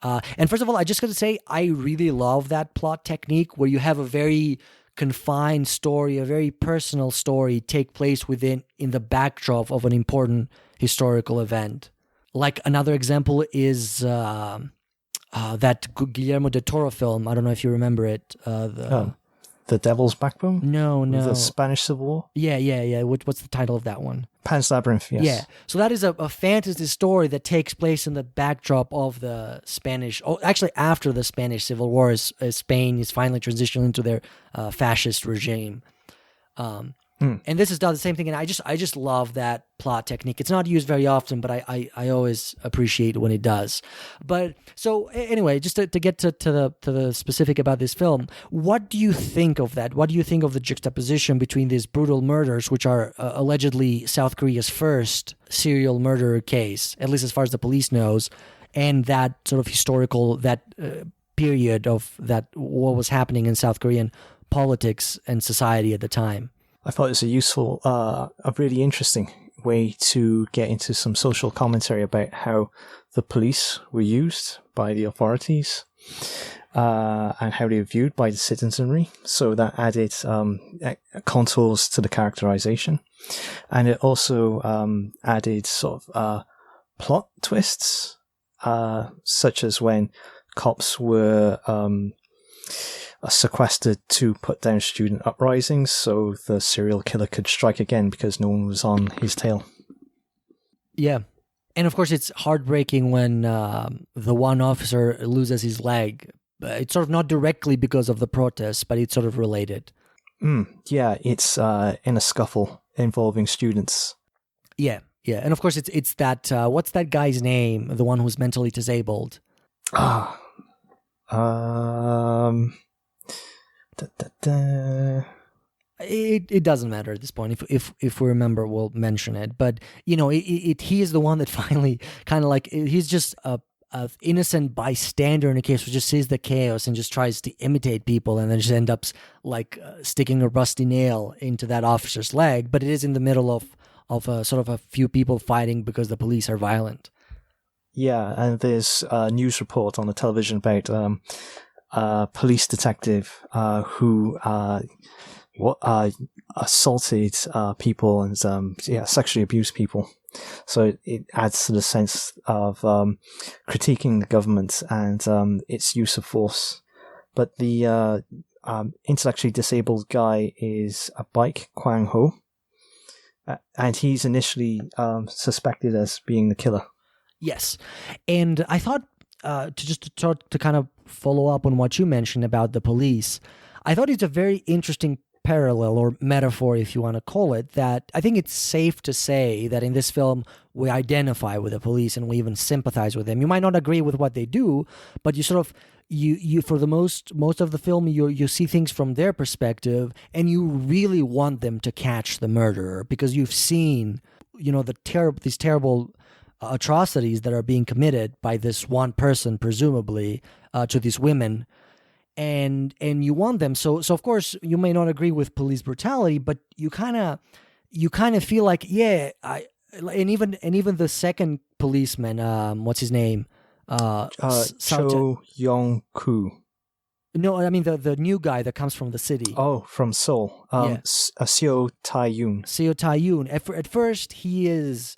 F: And first of all, I just got to say, I really love that plot technique where you have a very confined story, a very personal story take place in the backdrop of an important historical event. Like another example is that Guillermo del Toro film. I don't know if you remember it.
D: The Devil's Backbone?
F: No.
D: The Spanish Civil War?
F: Yeah. What's the title of that one?
D: Pan's Labyrinth, yes.
F: Yeah. So that is a fantasy story that takes place in the backdrop of the Spanish... Oh, actually, after the Spanish Civil War, as Spain is finally transitioning into their fascist regime. And this has done the same thing, and I just love that plot technique. It's not used very often, but I always appreciate when it does. But so anyway, just to get to the specific about this film, what do you think of that? What do you think of the juxtaposition between these brutal murders, which are allegedly South Korea's first serial murder case, at least as far as the police knows, and that sort of historical period of what was happening in South Korean politics and society at the time?
D: I thought it was a useful, a really interesting way to get into some social commentary about how the police were used by the authorities and how they were viewed by the citizenry. So that added contours to the characterization. And it also added sort of plot twists, such as when cops were... sequestered to put down student uprisings so the serial killer could strike again because no one was on his tail.
F: Yeah. And of course, it's heartbreaking when the one officer loses his leg. It's sort of not directly because of the protests, but it's sort of related.
D: Yeah, it's in a scuffle involving students.
F: Yeah. Yeah, and of course it's that what's that guy's name? The one who's mentally disabled.
D: Ah, da, da, da.
F: It doesn't matter at this point. If we remember, we'll mention it. But he is the one that finally kind of like he's just a innocent bystander in a case who just sees the chaos and just tries to imitate people, and then just ends up like sticking a rusty nail into that officer's leg. But it is in the middle of a sort of a few people fighting because the police are violent.
D: Yeah, and there's a news report on the television about a police detective who assaulted people and sexually abused people. So it adds to the sense of critiquing the government and its use of force. But the intellectually disabled guy is Baek Kwang-ho, and he's initially suspected as being the killer.
F: Yes, and I thought to kind of follow up on what you mentioned about the police, I thought it's a very interesting parallel or metaphor, if you want to call it, that I think it's safe to say that in this film we identify with the police and we even sympathize with them. You might not agree with what they do, but you sort of you for the most of the film you see things from their perspective, and you really want them to catch the murderer because you've seen these terrible atrocities that are being committed by this one person, presumably to these women. And you want them, so of course you may not agree with police brutality, but you kind of feel like and even the second policeman, what's his name,
D: Cho Yong-koo.
F: No, I mean the new guy that comes from the city.
D: Oh, from Seoul. Seo Tae-yoon.
F: Seo Tae-yoon. At first he is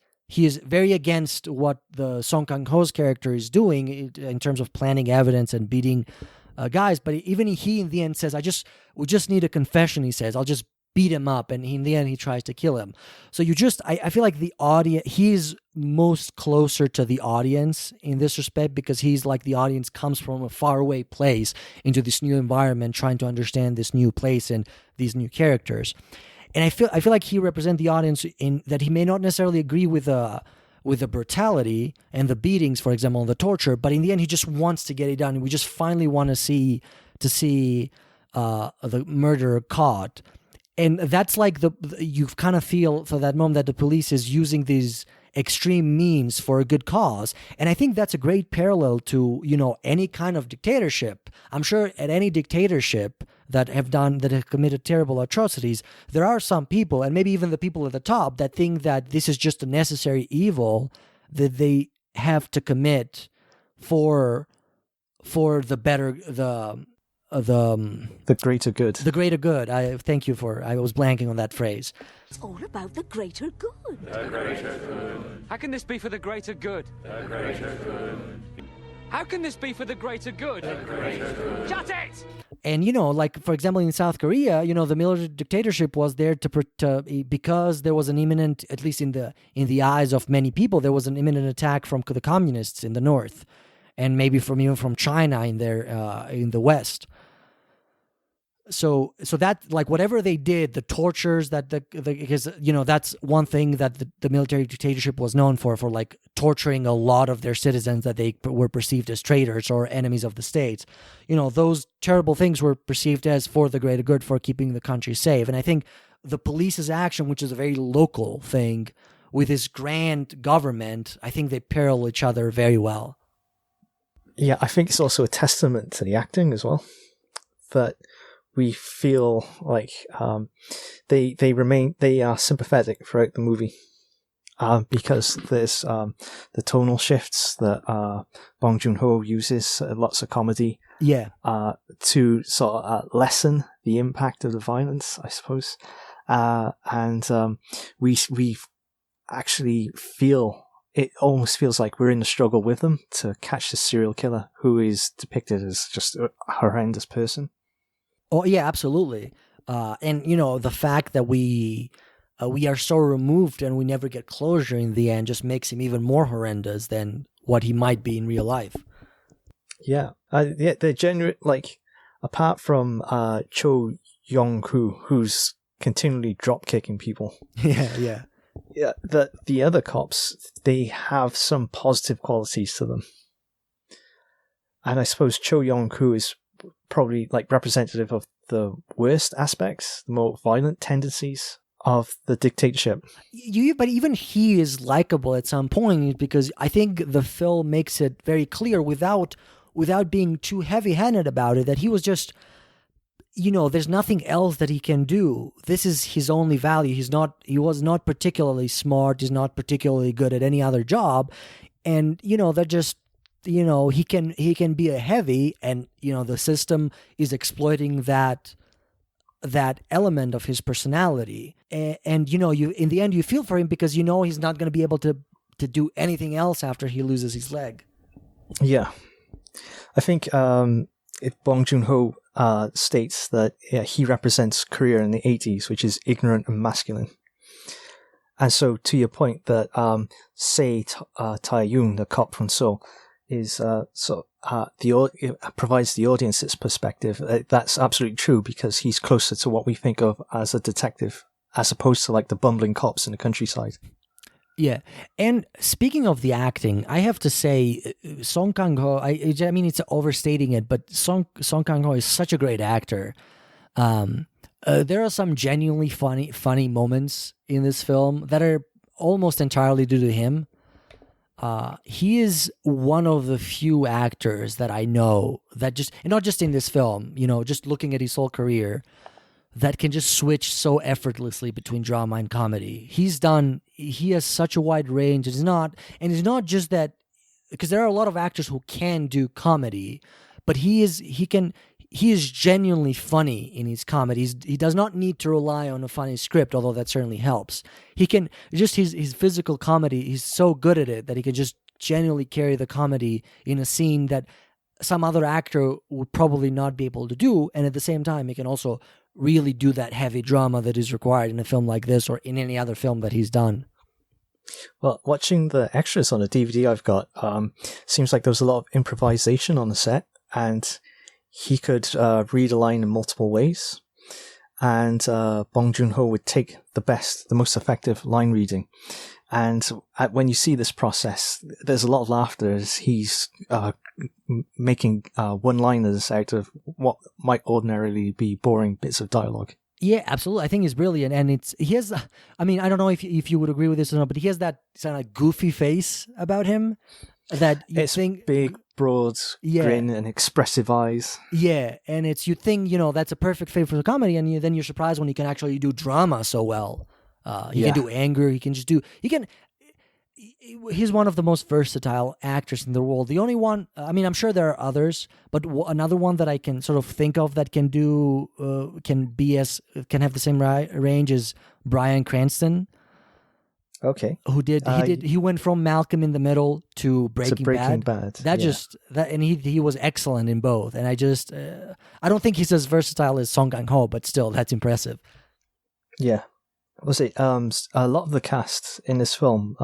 F: very against what the Song Kang-ho's character is doing in terms of planting evidence and beating guys, but even he in the end says, we just need a confession. He says, I'll just beat him up, and in the end he tries to kill him. So I feel like the audience, he's most closer to the audience in this respect, because he's like the audience comes from a faraway place into this new environment, trying to understand this new place and these new characters. And I feel like he represents the audience in that he may not necessarily agree with the brutality and the beatings, for example, and the torture, but in the end he just wants to get it done. We just finally want to see the murderer caught. And that's like you kind of feel for that moment that the police is using these extreme means for a good cause. And I think that's a great parallel to, any kind of dictatorship. I'm sure at any dictatorship that have committed terrible atrocities, there are some people, and maybe even the people at the top, that think that this is just a necessary evil that they have to commit for the better, the
D: greater good.
F: The greater good. I was blanking on that phrase.
G: It's all about the greater good.
H: The greater good.
I: How can this be for the greater good?
H: The greater good.
I: How can this be for the greater good?
H: The greater good.
I: Shut it!
F: And like for example in South Korea, the military dictatorship was there because there was an imminent, at least in the eyes of many people, there was an imminent attack from the communists in the north, and maybe even from China in the west. So that, like, whatever they did, the tortures that because that's one thing that the military dictatorship was known for like torturing a lot of their citizens that they were perceived as traitors or enemies of the state. Those terrible things were perceived as for the greater good, for keeping the country safe. And I think the police's action, which is a very local thing, with this grand government, I think they parallel each other very well.
D: Yeah, I think it's also a testament to the acting as well, that we feel like they are sympathetic throughout the movie, because there's the tonal shifts that Bong Joon-ho uses, lots of comedy, to sort of lessen the impact of the violence, I suppose, and we actually feel. It almost feels like we're in the struggle with them to catch the serial killer, who is depicted as just a horrendous person.
F: Oh yeah, absolutely. And the fact that we are so removed and we never get closure in the end just makes him even more horrendous than what he might be in real life.
D: Yeah, they're apart from Cho Yong-koo, who's continually drop kicking people.
F: Yeah.
D: yeah, the other cops, they have some positive qualities to them. And I suppose Cho Yong-koo is probably like representative of the worst aspects, the more violent tendencies of the dictatorship.
F: But even he is likable at some point, because I think the film makes it very clear without being too heavy-handed about it, that he was just, there's nothing else that he can do. This is his only value. He was not particularly smart. He's not particularly good at any other job. And, that just, he can be a heavy, and, the system is exploiting that element of his personality. And you in the end, you feel for him, because he's not going to be able to do anything else after he loses his leg.
D: Yeah. I think if Bong Joon-ho states that he represents Korea in the 80s, which is ignorant and masculine. And so to your point that Tae Yoon, the cop from Seoul, is it provides the audience its perspective. That's absolutely true, because he's closer to what we think of as a detective, as opposed to like the bumbling cops in the countryside.
F: Yeah, and speaking of the acting, I have to say, Song Kang-ho, I mean, it's overstating it, but Song Kang-ho is such a great actor. There are some genuinely funny moments in this film that are almost entirely due to him. He is one of the few actors that I know that just, and not just in this film, just looking at his whole career, that can just switch so effortlessly between drama and comedy. He has such a wide range. It's not just that, because there are a lot of actors who can do comedy, but he is genuinely funny in his comedies. He does not need to rely on a funny script, although that certainly helps. He can just his physical comedy. He's so good at it that he can just genuinely carry the comedy in a scene that some other actor would probably not be able to do. And at the same time, he can also really do that heavy drama that is required in a film like this or in any other film that he's done.
D: Well, watching the extras on the DVD I've got, seems like there was a lot of improvisation on the set, and he could read a line in multiple ways, and Bong Joon-ho would take the most effective line reading. And when you see this process, there's a lot of laughter as he's making one-liners out of what might ordinarily be boring bits of dialogue.
F: Yeah, absolutely. I think he's brilliant, and he has. I mean, I don't know if you would agree with this or not, but he has that kind of goofy face about him that you think
D: big, broad grin and expressive eyes.
F: Yeah, and you think that's a perfect fit for the comedy, and then you're surprised when he can actually do drama so well. He can do anger. He's one of the most versatile actors in the world. The only one, I mean, I'm sure there are others, but another one that I can sort of think of that can have the same range is Bryan Cranston.
D: Okay.
F: He went from Malcolm in the Middle to Breaking Bad. And he was excellent in both. And I don't think he's as versatile as Song Kang-ho, but still, that's impressive.
D: Yeah. Was it a lot of the cast in this film,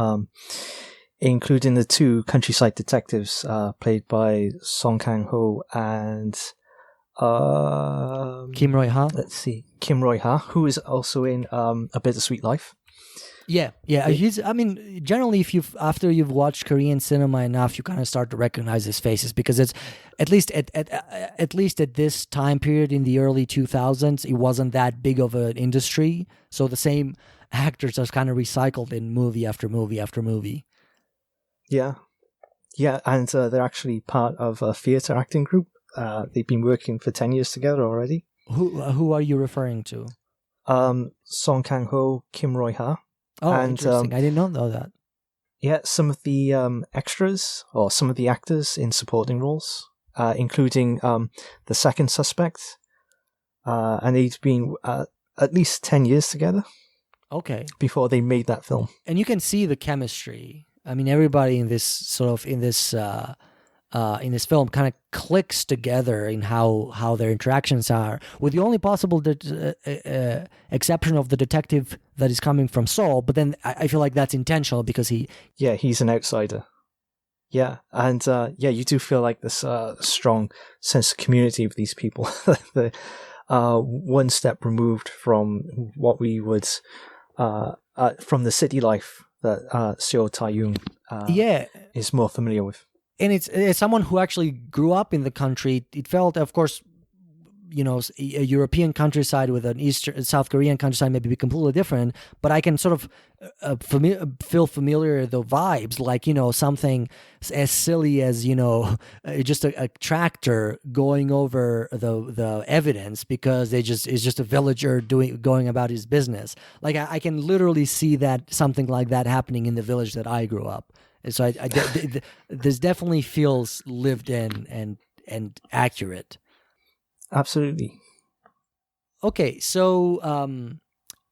D: including the two countryside detectives played by Song Kang-ho and
F: Kim Roy-ha.
D: Let's see, Kim Roy-ha, who is also in A Bittersweet Life.
F: Yeah. Generally, after you've watched Korean cinema enough, you kind of start to recognize his faces, because it's at least at this time period in the early 2000s, it wasn't that big of an industry, so the same actors are kind of recycled in movie after movie after movie.
D: Yeah, and they're actually part of a theatre acting group. They've been working for 10 years together already.
F: Who are you referring to?
D: Song Kang-ho, Kim Roy-ha.
F: Oh, and, interesting. I did not know that.
D: Yeah, some of the extras, or some of the actors in supporting roles, including the second suspect, and they'd been at least 10 years together.
F: Okay.
D: Before they made that film.
F: And you can see the chemistry. I mean, everybody in this film kind of clicks together in how their interactions are, with the only possible exception of the detective that is coming from Seoul. But then I feel like that's intentional, because
D: he's an outsider. Yeah, and you do feel like this strong sense of community with these people. The one step removed from what we would from the city life that Seo Tae-yoon
F: Yeah.
D: is more familiar with.
F: And it's as someone who actually grew up in the country, it felt, of course, a European countryside with an South Korean countryside may be completely different, but I can sort of feel familiar the vibes, like, something as silly as, just a tractor going over the evidence because it's just a villager going about his business. Like I can literally see that something like that happening in the village that I grew up. And so this definitely feels lived in and accurate.
D: Absolutely.
F: Okay, so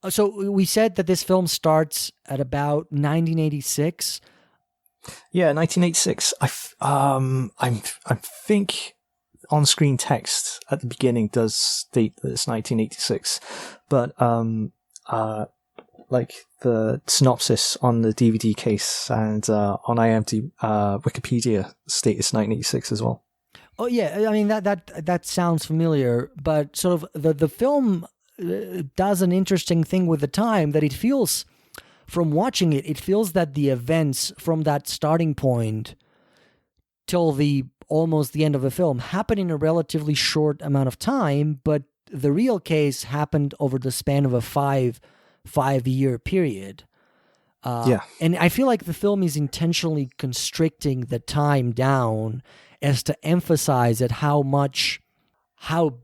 F: so we said that this film starts at about 1986.
D: Yeah, 1986. I think on-screen text at the beginning does state that it's 1986, but like the synopsis on the DVD case and on IMDb, Wikipedia state it's 1986 as well.
F: Oh yeah, I mean that sounds familiar, but sort of the film does an interesting thing with the time that it feels, from watching it feels that the events from that starting point till almost the end of the film happen in a relatively short amount of time, but the real case happened over the span of a five-year period. And I feel like the film is intentionally constricting the time down as to emphasize at how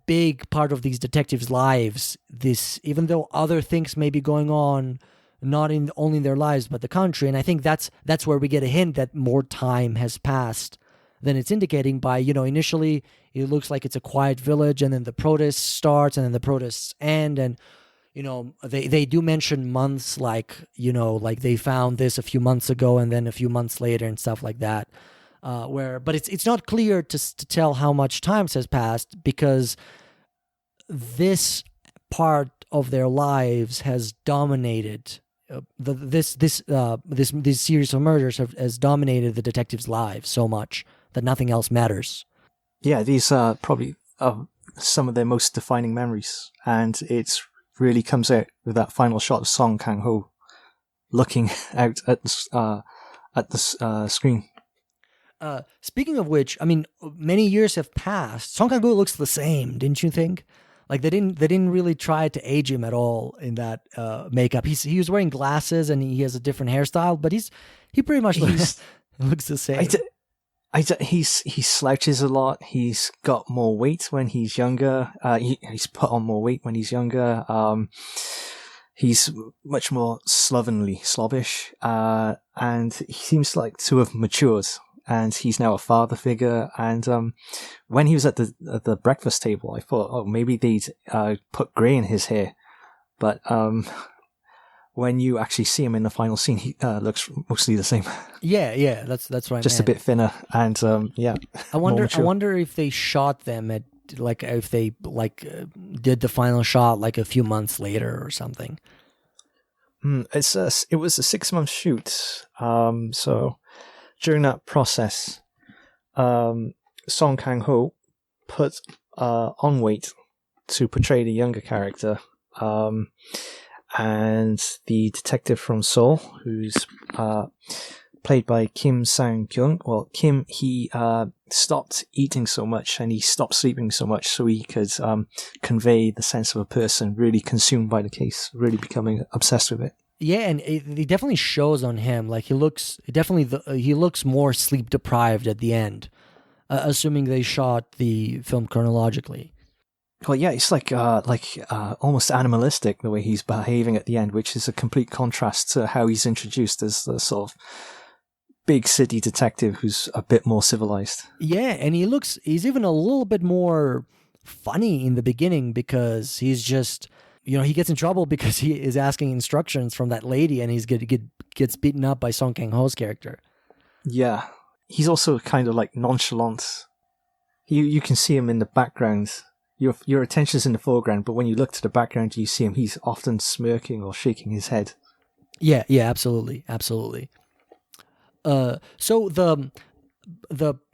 F: big part of these detectives' lives this, even though other things may be going on, not in only in their lives but the country. And I think that's where we get a hint that more time has passed than it's indicating by, initially it looks like it's a quiet village, and then the protest starts, and then the protests end, and they do mention months, like they found this a few months ago and then a few months later and stuff like that. But it's not clear to tell how much time has passed, because this part of their lives has dominated this series of murders has dominated the detectives' lives so much that nothing else matters.
D: Yeah, these are probably some of their most defining memories, and it's really comes out with that final shot of Song Kang-ho looking out at the screen.
F: Speaking of which, I mean, many years have passed. Song Kang-ho looks the same, didn't you think? Like they didn't really try to age him at all in that makeup. He was wearing glasses and he has a different hairstyle, but he pretty much looks the same.
D: He slouches a lot. He's got more weight when he's younger. He's put on more weight when he's younger. He's much more slovenly, slobbish, and he seems like to have matured. And he's now a father figure. And when he was at the breakfast table, I thought, oh, maybe they'd put grey in his hair. But when you actually see him in the final scene, he looks mostly the same.
F: Yeah, that's right.
D: Just a bit thinner, and yeah.
F: I wonder if they shot them at if they did the final shot like a few months later or something.
D: It was a 6-month shoot. So during that process, Song Kang-ho put on weight to portray the younger character. And the detective from Seoul, who's played by Kim Sang-kyung. Well, Kim, he stopped eating so much and he stopped sleeping so much so he could convey the sense of a person really consumed by the case, really becoming obsessed with it.
F: Yeah, and it definitely shows on him. Like he looks more sleep deprived at the end, assuming they shot the film chronologically.
D: Well, yeah, it's like almost animalistic the way he's behaving at the end, which is a complete contrast to how he's introduced as the sort of big city detective who's a bit more civilized. Yeah,
F: and he's even a little bit more funny in the beginning because he's just, he gets in trouble because he is asking instructions from that lady and gets beaten up by Song Kang-ho's character.
D: Yeah, he's also kind of like nonchalant. You can see him in the background. Your attention's in the foreground, but when you look to the background, you see him. He's often smirking or shaking his head.
F: Yeah, absolutely. So the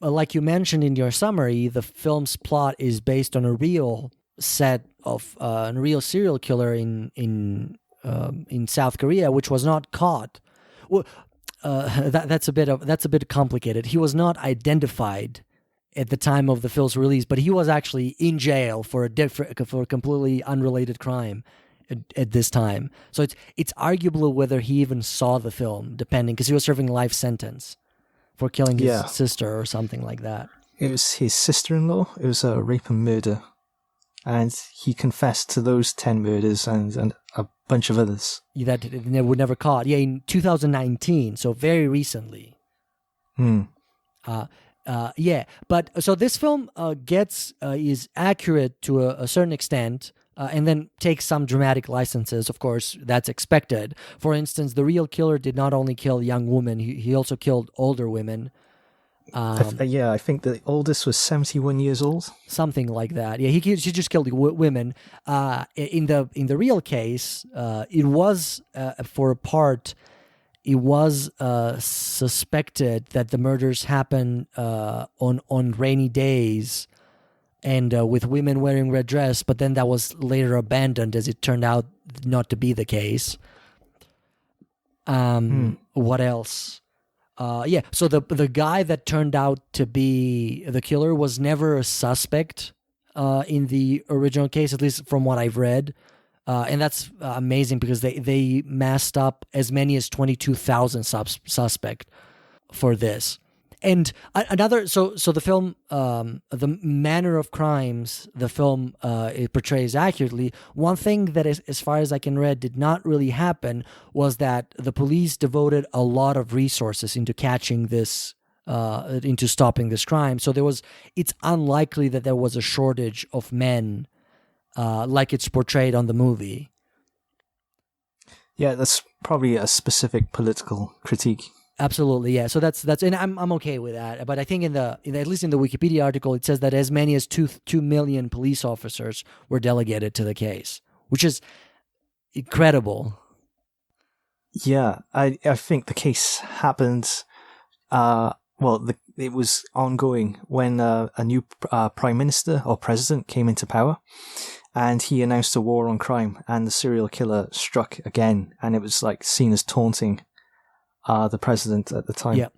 F: like you mentioned in your summary, the film's plot is based on a real set of a real serial killer in in South Korea, which was not caught. Well, that's a bit complicated. He was not identified at the time of the film's release, but he was actually in jail for a completely unrelated crime at this time. So it's arguable whether he even saw the film, depending, because he was serving a life sentence for killing his sister or something like that.
D: It was his sister-in-law. It was a rape and murder. And he confessed to those 10 murders and a bunch of others.
F: That were never caught. Yeah, in 2019, so very recently. But so this film is accurate to a certain extent, and then takes some dramatic licenses. Of course, that's expected. For instance, the real killer did not only kill young women; he also killed older women.
D: I think the oldest was 71 years old.
F: Something like that. Yeah, he just killed women. In the real case, it was for a part. It was suspected that the murders happened on rainy days and with women wearing red dress, but then that was later abandoned as it turned out not to be the case. What else? So the guy that turned out to be the killer was never a suspect in the original case, at least from what I've read. And that's amazing because they massed up as many as 22,000 suspect for this. And another, so the film, the manner of crimes, the film it portrays accurately. One thing that, as far as I can read, did not really happen was that the police devoted a lot of resources into catching this, into stopping this crime. So it's unlikely that there was a shortage of men, like it's portrayed on the movie.
D: Yeah, that's probably a specific political critique.
F: Absolutely, yeah. So that's and I'm okay with that. But I think at least in the Wikipedia article, it says that as many as 2 million police officers were delegated to the case, which is incredible.
D: Yeah, I think the case happened. It was ongoing when a new prime minister or president came into power, and he announced a war on crime, and the serial killer struck again, and it was like seen as taunting the president at the time.
F: Yeah.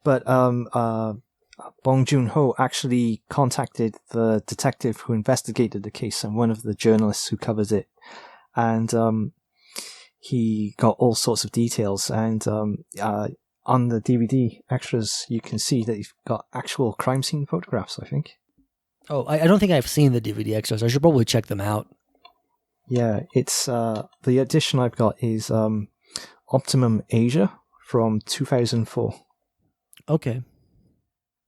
D: But Bong Joon-ho actually contacted the detective who investigated the case and one of the journalists who covered it, and he got all sorts of details. And on the DVD extras, you can see that you've got actual crime scene photographs, I think.
F: Oh, I don't think I've seen the DVD extras. I should probably check them out.
D: Yeah, it's the edition I've got is Optimum Asia from 2004.
F: Okay.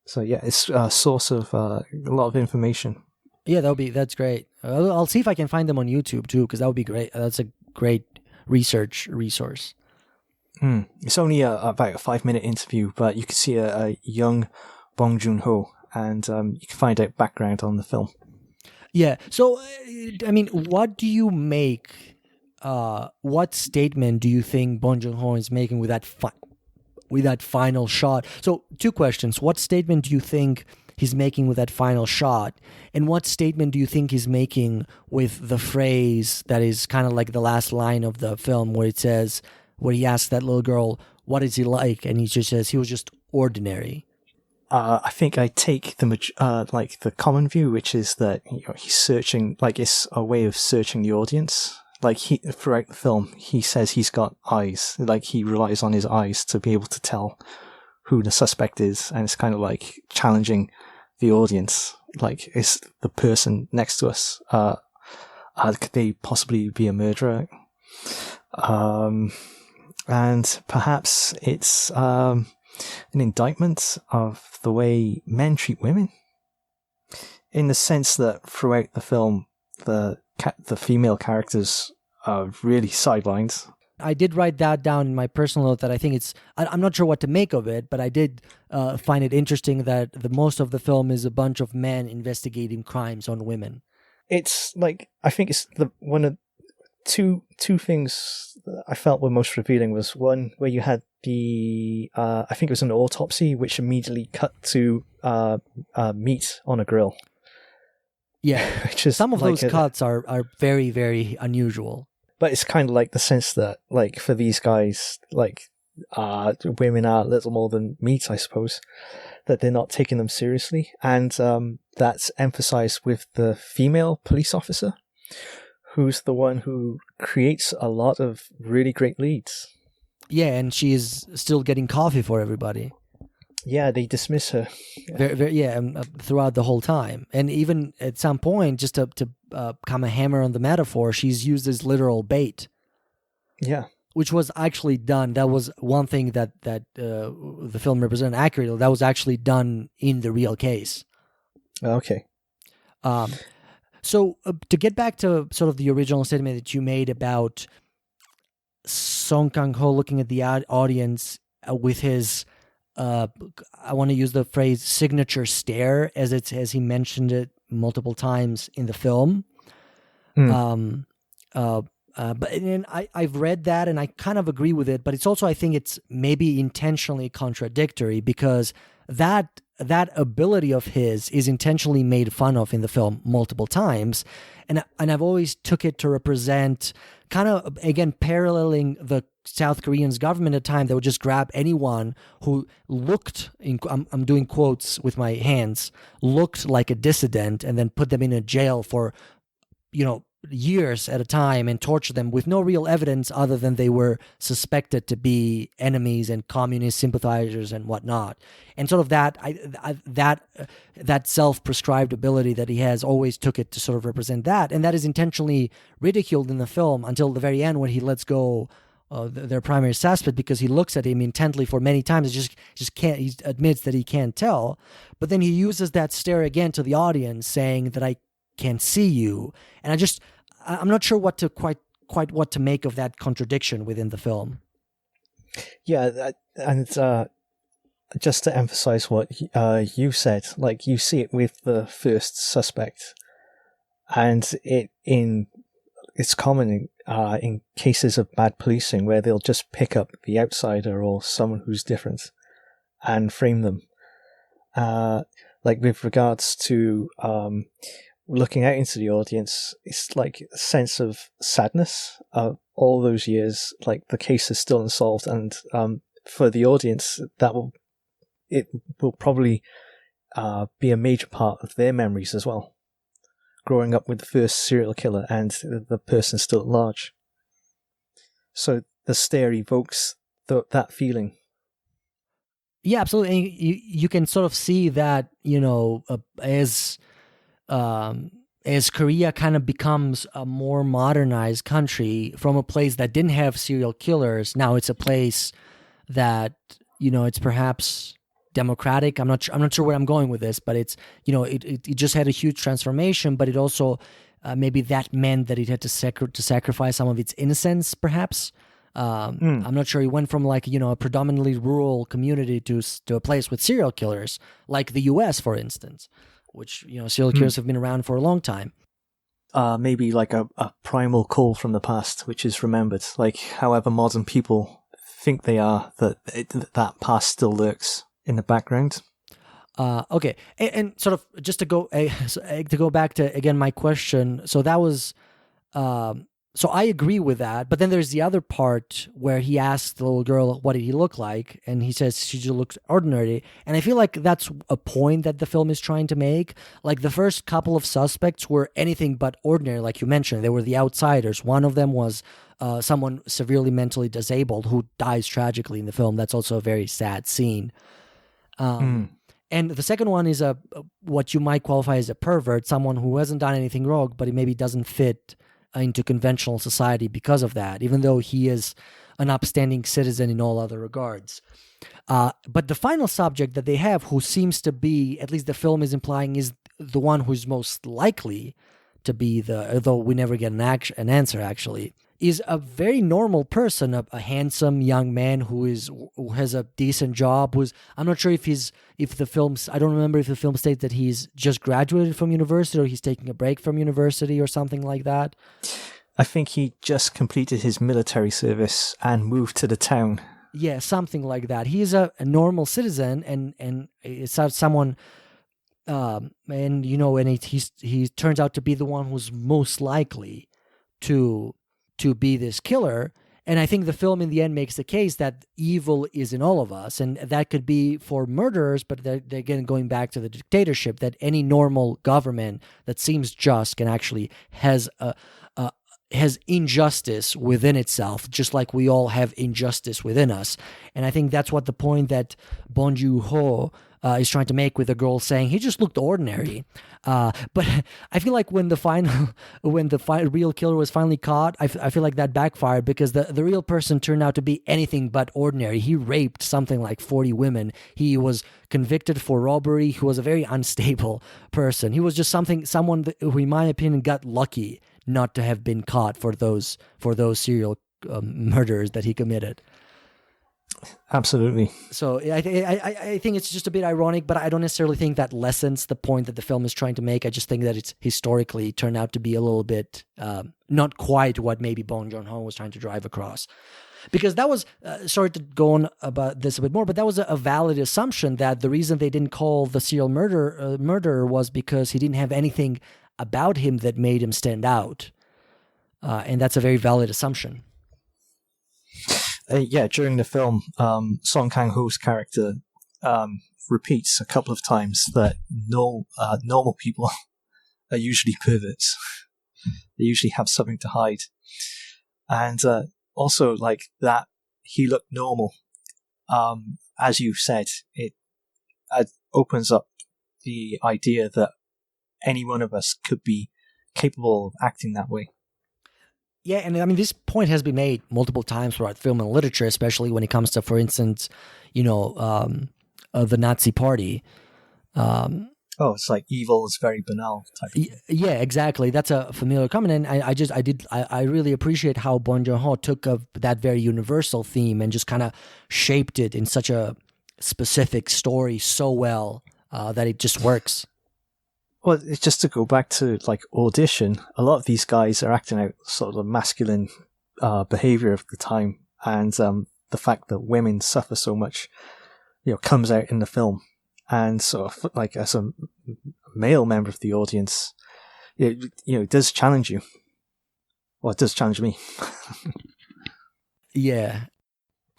D: So yeah, it's a source of a lot of information.
F: Yeah, that's great. I'll see if I can find them on YouTube too, because that would be great. That's a great research resource.
D: It's only about a 5-minute interview, but you can see a young Bong Joon-ho, and you can find out background on the film.
F: Yeah. So, I mean, what do you make? What statement do you think Bong Joon-ho is making with that final shot? So, 2 questions. What statement do you think he's making with that final shot? And what statement do you think he's making with the phrase that is kind of like the last line of the film where he asks that little girl, what is he like? And he just says, he was just ordinary.
D: I think I take the common view, which is that he's searching, like it's a way of searching the audience. Like throughout the film, he says he's got eyes. Like he relies on his eyes to be able to tell who the suspect is, and it's kind of like challenging the audience. Like, is the person next to us? Could they possibly be a murderer? And perhaps it's an indictment of the way men treat women, in the sense that throughout the film, the female characters are really sidelined.
F: I did write that down in my personal note that I think I'm not sure what to make of it, but I did find it interesting that the most of the film is a bunch of men investigating crimes on women. It's
D: like, I think it's one of two things that I felt were most revealing. Was one where you had I think it was an autopsy, which immediately cut to meat on a grill.
F: Yeah,
D: which is
F: some of
D: like
F: those cuts are very, very unusual.
D: But it's kind of like the sense that, like, for these guys, like, women are little more than meat, I suppose, that they're not taking them seriously. And that's emphasized with the female police officer, who's the one who creates a lot of really great leads.
F: Yeah, and she is still getting coffee for everybody.
D: Yeah, they dismiss her.
F: Throughout the whole time. And even at some point, just to come a hammer on the metaphor, she's used as literal bait.
D: Yeah.
F: Which was actually done. That was one thing that the film represented accurately. That was actually done in the real case.
D: Okay.
F: So to get back to sort of the original statement that you made about Song Kang-ho looking at the audience with his, I want to use the phrase signature stare, as he mentioned it multiple times in the film. But I've read that and I kind of agree with it, but it's also, I think it's maybe intentionally contradictory, because that ability of his is intentionally made fun of in the film multiple times, and I've always took it to represent kind of, again, paralleling the South Koreans government at the time. They would just grab anyone who looked, I'm doing quotes with my hands, looked like a dissident, and then put them in a jail for, years at a time, and torture them with no real evidence other than they were suspected to be enemies and communist sympathizers and whatnot. And sort of that self-prescribed ability that he has, always took it to sort of represent that, and that is intentionally ridiculed in the film until the very end when he lets go their primary suspect, because he looks at him intently for many times. Just can't. He admits that he can't tell, but then he uses that stare again to the audience, saying that I can't see you, and I'm not sure what to quite what to make of that contradiction within the film.
D: Yeah, and just to emphasize what you said, like, you see it with the first suspect, and it's common in cases of bad policing where they'll just pick up the outsider or someone who's different and frame them. Like with regards to looking out into the audience, it's like a sense of sadness. All those years, like, the case is still unsolved, and for the audience, it will probably be a major part of their memories as well. Growing up with the first serial killer and the person still at large. So the stare evokes that feeling.
F: Yeah, absolutely. And you can sort of see that, as Korea kind of becomes a more modernized country, from a place that didn't have serial killers, now it's a place that, it's perhaps democratic. I'm not sure where I'm going with this, but it's, it just had a huge transformation, but it also maybe that meant that it had to sacrifice some of its innocence, perhaps. I'm not sure. He went from, like, a predominantly rural community to a place with serial killers, like the U.S., for instance, which, serial killers have been around for a long time.
D: Maybe like a primal call from the past, which is remembered. Like, however modern people think they are, that past still lurks in the background.
F: Okay, and sort of just to go back to, again, my question. So that was, so I agree with that. But then there's the other part where he asks the little girl, what did he look like? And he says she just looks ordinary. And I feel like that's a point that the film is trying to make. Like, the first couple of suspects were anything but ordinary, like you mentioned. They were the outsiders. One of them was someone severely mentally disabled who dies tragically in the film. That's also a very sad scene. And the second one is what you might qualify as a pervert, someone who hasn't done anything wrong, but he maybe doesn't fit into conventional society because of that, even though he is an upstanding citizen in all other regards. But the final subject that they have, who seems to be, at least the film is implying, is the one who's most likely to be though we never get an answer actually, is a very normal person, a handsome young man who has a decent job. I'm not sure I don't remember if the film states that he's just graduated from university or he's taking a break from university or something like that.
D: I think he just completed his military service and moved to the town.
F: Yeah, something like that. He's a normal citizen, and it's someone, and he turns out to be the one who's most likely to to be this killer. And I think the film in the end makes the case that evil is in all of us. And that could be for murderers, but they're again going back to the dictatorship, that any normal government that seems just can actually has injustice within itself, just like we all have injustice within us. And I think that's what the point that Bong Joon-ho is trying to make with the girl saying he just looked ordinary. But I feel like when the real killer was finally caught, I feel like that backfired, because the real person turned out to be anything but ordinary. He raped something like 40 women. He was convicted for robbery. He was a very unstable person. He was just someone who, in my opinion, got lucky not to have been caught for those serial murders that he committed.
D: Absolutely.
F: So I think it's just a bit ironic, but I don't necessarily think that lessens the point that the film is trying to make. I just think that it's historically turned out to be a little bit not quite what maybe Bong Joon-ho was trying to drive across. Because that was, sorry to go on about this a bit more, but that was a valid assumption that the reason they didn't call the serial murderer was because he didn't have anything about him that made him stand out. And that's a very valid assumption.
D: During the film, Song Kang-ho's character repeats a couple of times that normal people are usually perverts. They usually have something to hide. And also, like, that he looked normal. As you said, it opens up the idea that any one of us could be capable of acting that way.
F: Yeah, and I mean, this point has been made multiple times throughout film and literature, especially when it comes to, for instance, the Nazi Party.
D: It's like evil is very banal type of thing.
F: Yeah, exactly. That's a familiar comment, and I really appreciate how Bong Joon-ho took that very universal theme and just kind of shaped it in such a specific story so well that it just works.
D: Well, it's just to go back to, like, Audition, a lot of these guys are acting out sort of the masculine behavior of the time, and the fact that women suffer so much, comes out in the film. And sort of, like, as a male member of the audience, it does challenge you. Well, it does challenge me.
F: Yeah.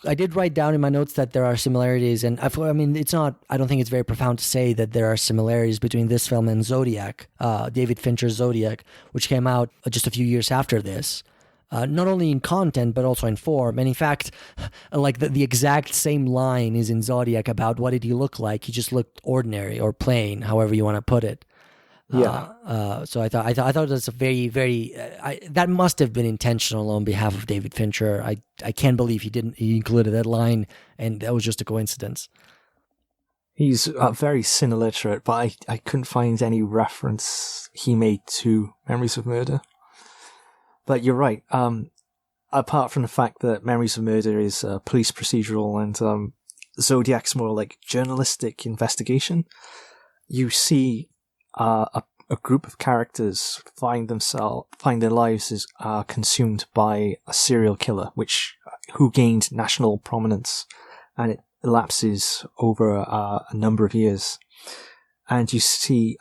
F: I did write down in my notes that there are similarities, and I don't think it's very profound to say that there are similarities between this film and Zodiac, David Fincher's Zodiac, which came out just a few years after this. Not only in content, but also in form. And in fact, like the exact same line is in Zodiac about what did he look like. He just looked ordinary or plain, however you want to put it.
D: Yeah.
F: So I thought that's a very, very that must have been intentional on behalf of David Fincher. I can't believe he included that line, and that was just a coincidence.
D: He's very sin illiterate, but I couldn't find any reference he made to Memories of Murder. But you're right. Apart from the fact that Memories of Murder is a police procedural and Zodiac's more like journalistic investigation, you see a group of characters find their lives consumed by a serial killer, who gained national prominence, and it elapses over a number of years. And you see,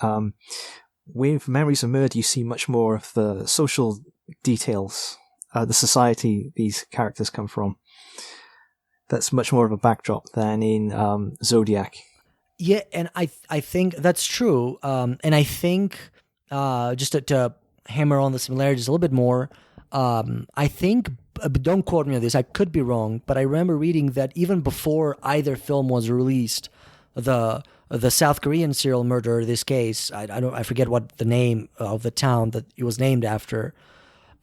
D: with Memories of Murder, you see much more of the social details, the society these characters come from. That's much more of a backdrop than in Zodiac.
F: Yeah, and I think that's true. And I think, just to hammer on the similarities a little bit more, I think, don't quote me on this, I could be wrong, but I remember reading that even before either film was released, the South Korean serial murderer, this case, I forget what the name of the town that it was named after,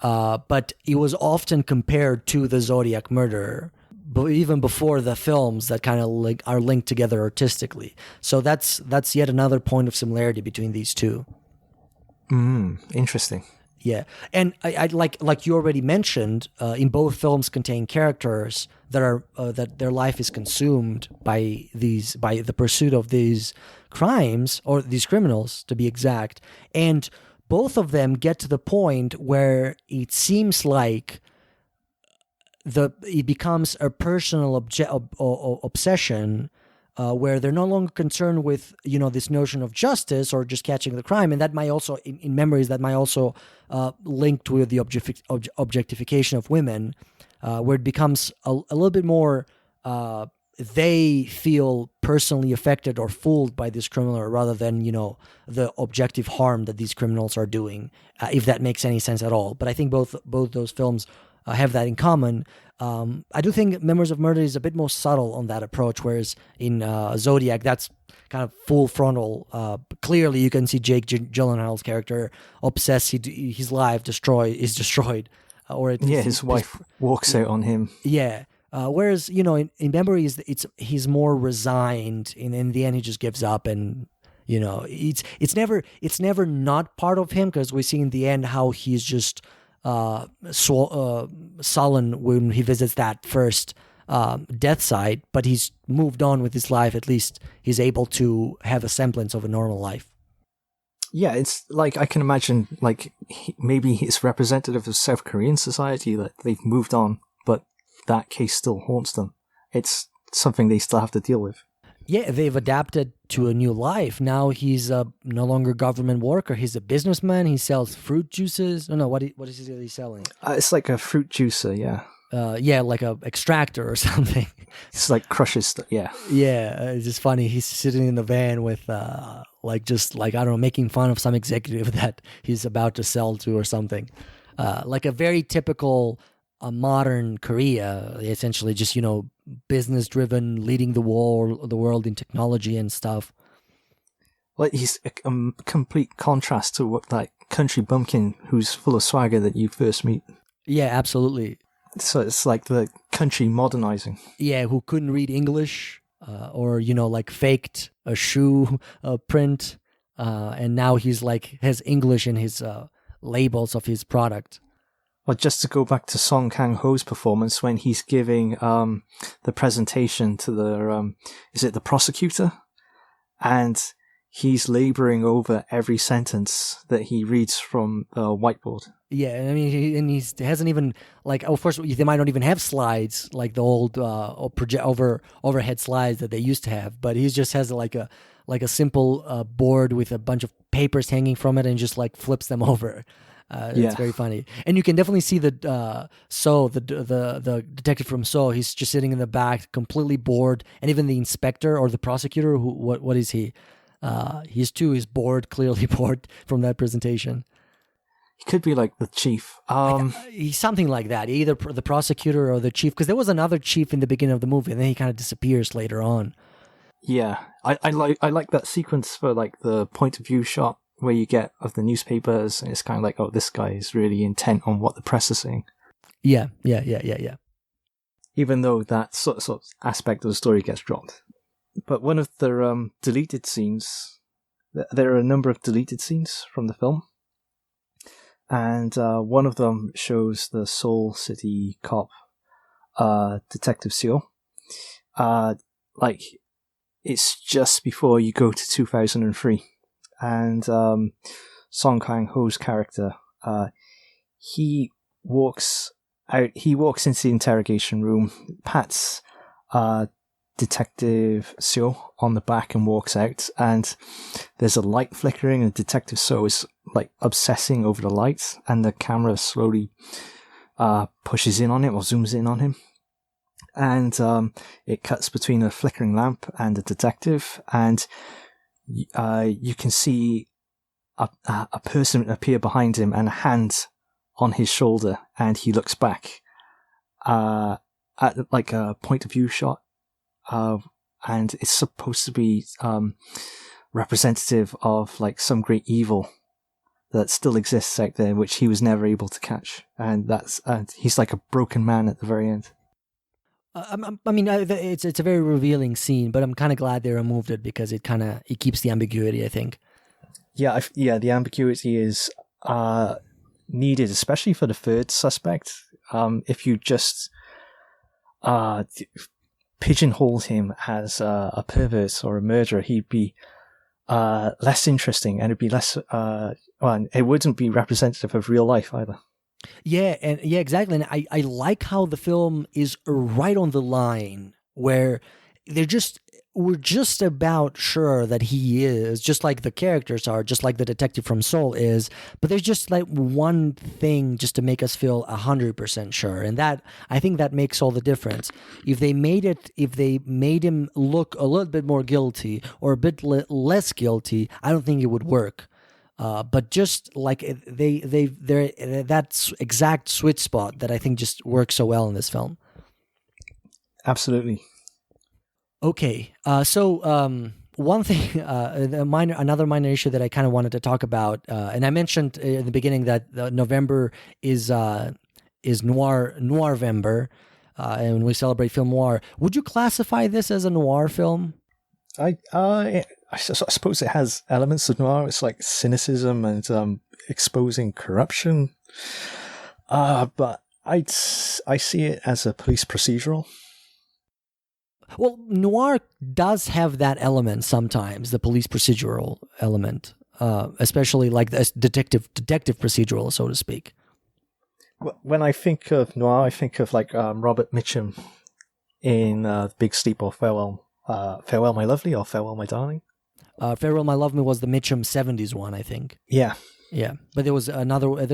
F: but it was often compared to the Zodiac murderer, even before the films that kind of are linked together artistically. So that's yet another point of similarity between these two.
D: Interesting.
F: Yeah, and I like you already mentioned, in both films contain characters that are that their life is consumed by the pursuit of these crimes, or these criminals to be exact, and both of them get to the point where it seems like it becomes a personal obsession where they're no longer concerned with this notion of justice or just catching the crime, and that might also in memories that might also linked with the objectification of women, where it becomes a little bit more they feel personally affected or fooled by this criminal rather than the objective harm that these criminals are doing, if that makes any sense at all. But I think both those films have that in common. I do think Memories of Murder is a bit more subtle on that approach, whereas in Zodiac, that's kind of full frontal. Clearly, you can see Jake Gyllenhaal's character obsessed. His life is destroyed, or
D: his wife walks out on him.
F: Yeah. Whereas in Memories, he's more resigned, and in the end, he just gives up, and it's never not part of him, because we see in the end how he's just sullen when he visits that first death site, but he's moved on with his life. At least he's able to have a semblance of a normal life.
D: Yeah, it's like I can imagine, like maybe it's representative of South Korean society that they've moved on, but that case still haunts them. It's something they still have to deal with.
F: Yeah, they've adapted to a new life. Now he's no longer a government worker. He's a businessman. He sells fruit juices. No, what is he selling?
D: It's like a fruit juicer, yeah.
F: Yeah, like a extractor or something.
D: It's like crushes stuff, yeah.
F: Yeah, it's just funny. He's sitting in the van with I don't know, making fun of some executive that he's about to sell to or something. Like a very typical modern Korea, essentially just, business driven, leading the world in technology and stuff.
D: Well, he's a complete contrast to what that country bumpkin who's full of swagger that you first meet.
F: Yeah, absolutely.
D: So it's like the country modernizing.
F: Yeah, who couldn't read English, or like faked a shoe print, and now he's like has English in his labels of his product.
D: Well, just to go back to Song Kang-ho's performance when he's giving the presentation to the prosecutor, and he's laboring over every sentence that he reads from the whiteboard.
F: Yeah, I mean, he hasn't even, like, of course, they might not even have slides like the old overhead slides that they used to have, but he just has like a simple board with a bunch of papers hanging from it and just like flips them over. It's very funny, and you can definitely see the detective from So. He's just sitting in the back, completely bored, and even the inspector or the prosecutor, what is he? He's bored, clearly bored from that presentation.
D: He could be like the chief.
F: He's something like that, either the prosecutor or the chief, because there was another chief in the beginning of the movie, and then he kind of disappears later on.
D: Yeah, I like that sequence for like the point of view shot where you get of the newspapers, and it's kind of like, oh, this guy is really intent on what the press is saying.
F: Yeah.
D: Even though that sort of aspect of the story gets dropped. But one of the deleted scenes, there are a number of deleted scenes from the film, and one of them shows the Seoul City cop, Detective Seo. Like, it's just before you go to 2003. And Song Kang-ho's character, he walks into the interrogation room, pats Detective Seo on the back and walks out, and there's a light flickering, and Detective Seo is like obsessing over the lights, and the camera slowly pushes in on him or zooms in on him, and it cuts between a flickering lamp and a detective, and you can see a person appear behind him and a hand on his shoulder, and he looks back at like a point of view shot, and it's supposed to be representative of like some great evil that still exists out there, which he was never able to catch, and he's like a broken man at the very end.
F: It's a very revealing scene, but I'm kind of glad they removed it because it keeps the ambiguity, I think.
D: Yeah, the ambiguity is needed, especially for the third suspect. If you just pigeonholed him as a pervert or a murderer, he'd be less interesting, and it'd be less. It wouldn't be representative of real life either.
F: Yeah, exactly. And I like how the film is right on the line where they're just we're just about sure that he is, just like the characters are, just like the detective from Seoul is, but there's just like one thing just to make us feel 100% sure, and that, I think that makes all the difference. If they made him look a little bit more guilty or a bit less guilty, I don't think it would work. But just like they're that exact sweet spot that I think just works so well in this film.
D: Absolutely.
F: Okay, so one thing, another minor issue that I kind of wanted to talk about, and I mentioned in the beginning that November is Noirvember, and we celebrate film noir. Would you classify this as a noir film?
D: I suppose it has elements of noir. It's like cynicism and exposing corruption. But I see it as a police procedural.
F: Well, noir does have that element sometimes, the police procedural element, especially like the detective procedural, so to speak.
D: When I think of noir, I think of like Robert Mitchum in Big Sleep or Farewell My Lovely or Farewell My Darling.
F: Farewell My Love Me was the Mitchum 70s one, I think.
D: Yeah.
F: Yeah, but there's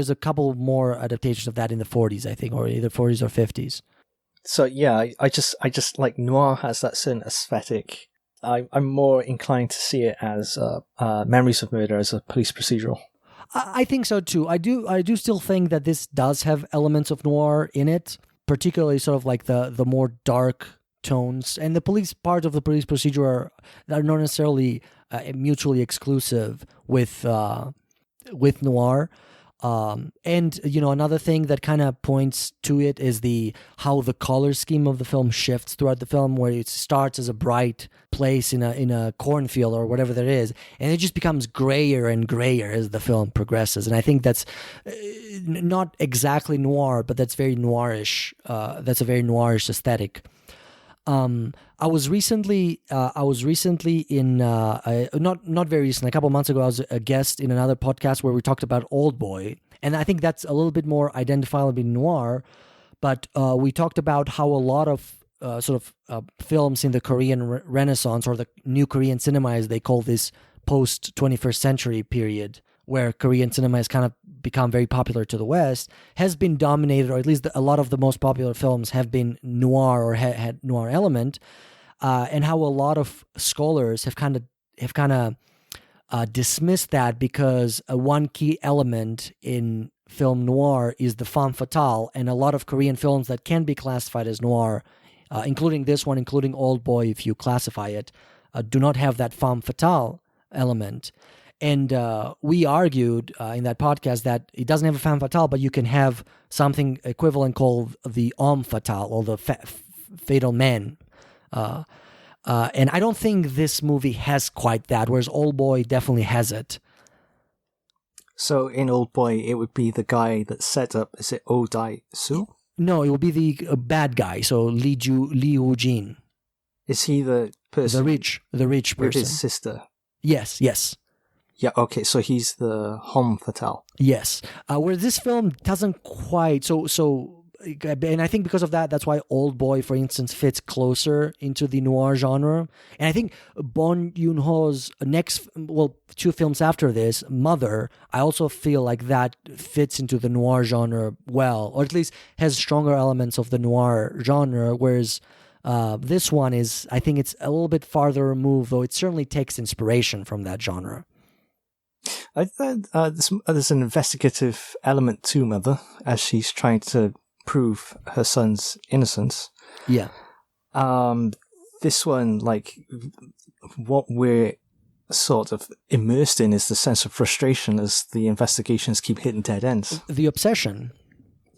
F: a couple more adaptations of that in the 40s, I think, or either 40s or 50s.
D: So yeah, I just like noir has that certain aesthetic. I'm more inclined to see it as Memories of Murder as a police procedural.
F: I think so too. I do still think that this does have elements of noir in it, particularly sort of like the more dark tones, and the police part of the police procedure are not necessarily mutually exclusive with noir. And another thing that kind of points to it is how the color scheme of the film shifts throughout the film, where it starts as a bright place in a cornfield or whatever there is, and it just becomes grayer and grayer as the film progresses. And I think that's not exactly noir, but that's very noirish. That's a very noirish aesthetic. I was recently in not very recent, a couple months ago, I was a guest in another podcast where we talked about Old Boy, and I think that's a little bit more identifiable noir. But we talked about how a lot of films in the Korean Renaissance, or the new Korean cinema, as they call this post 21st century period, where Korean cinema has kind of become very popular to the West, has been dominated, or at least a lot of the most popular films have been noir or had noir element, and how a lot of scholars have kind of dismissed that because one key element in film noir is the femme fatale, and a lot of Korean films that can be classified as noir, including this one, including Old Boy, if you classify it, do not have that femme fatale element. And we argued in that podcast that it doesn't have a femme fatale, but you can have something equivalent called the homme fatale, or the fatal man. And I don't think this movie has quite that, whereas Old Boy definitely has it.
D: So in Old Boy, it would be the guy that set up, is it Oh Dae-soo?
F: No, it will be the bad guy, so Lee Woo-jin.
D: Is he the person?
F: The rich person.
D: With his sister?
F: Yes.
D: Yeah, okay, so he's the homme fatale.
F: Yes. Where this film doesn't quite... So, and I think because of that, that's why Old Boy, for instance, fits closer into the noir genre. And I think Bong Joon-ho's two films after this, Mother, I also feel like that fits into the noir genre well, or at least has stronger elements of the noir genre, whereas this one is, I think it's a little bit farther removed, though it certainly takes inspiration from that genre.
D: I thought there's an investigative element to Mother, as she's trying to prove her son's innocence.
F: Yeah.
D: This one, like, what we're sort of immersed in is the sense of frustration as the investigations keep hitting dead ends.
F: The obsession.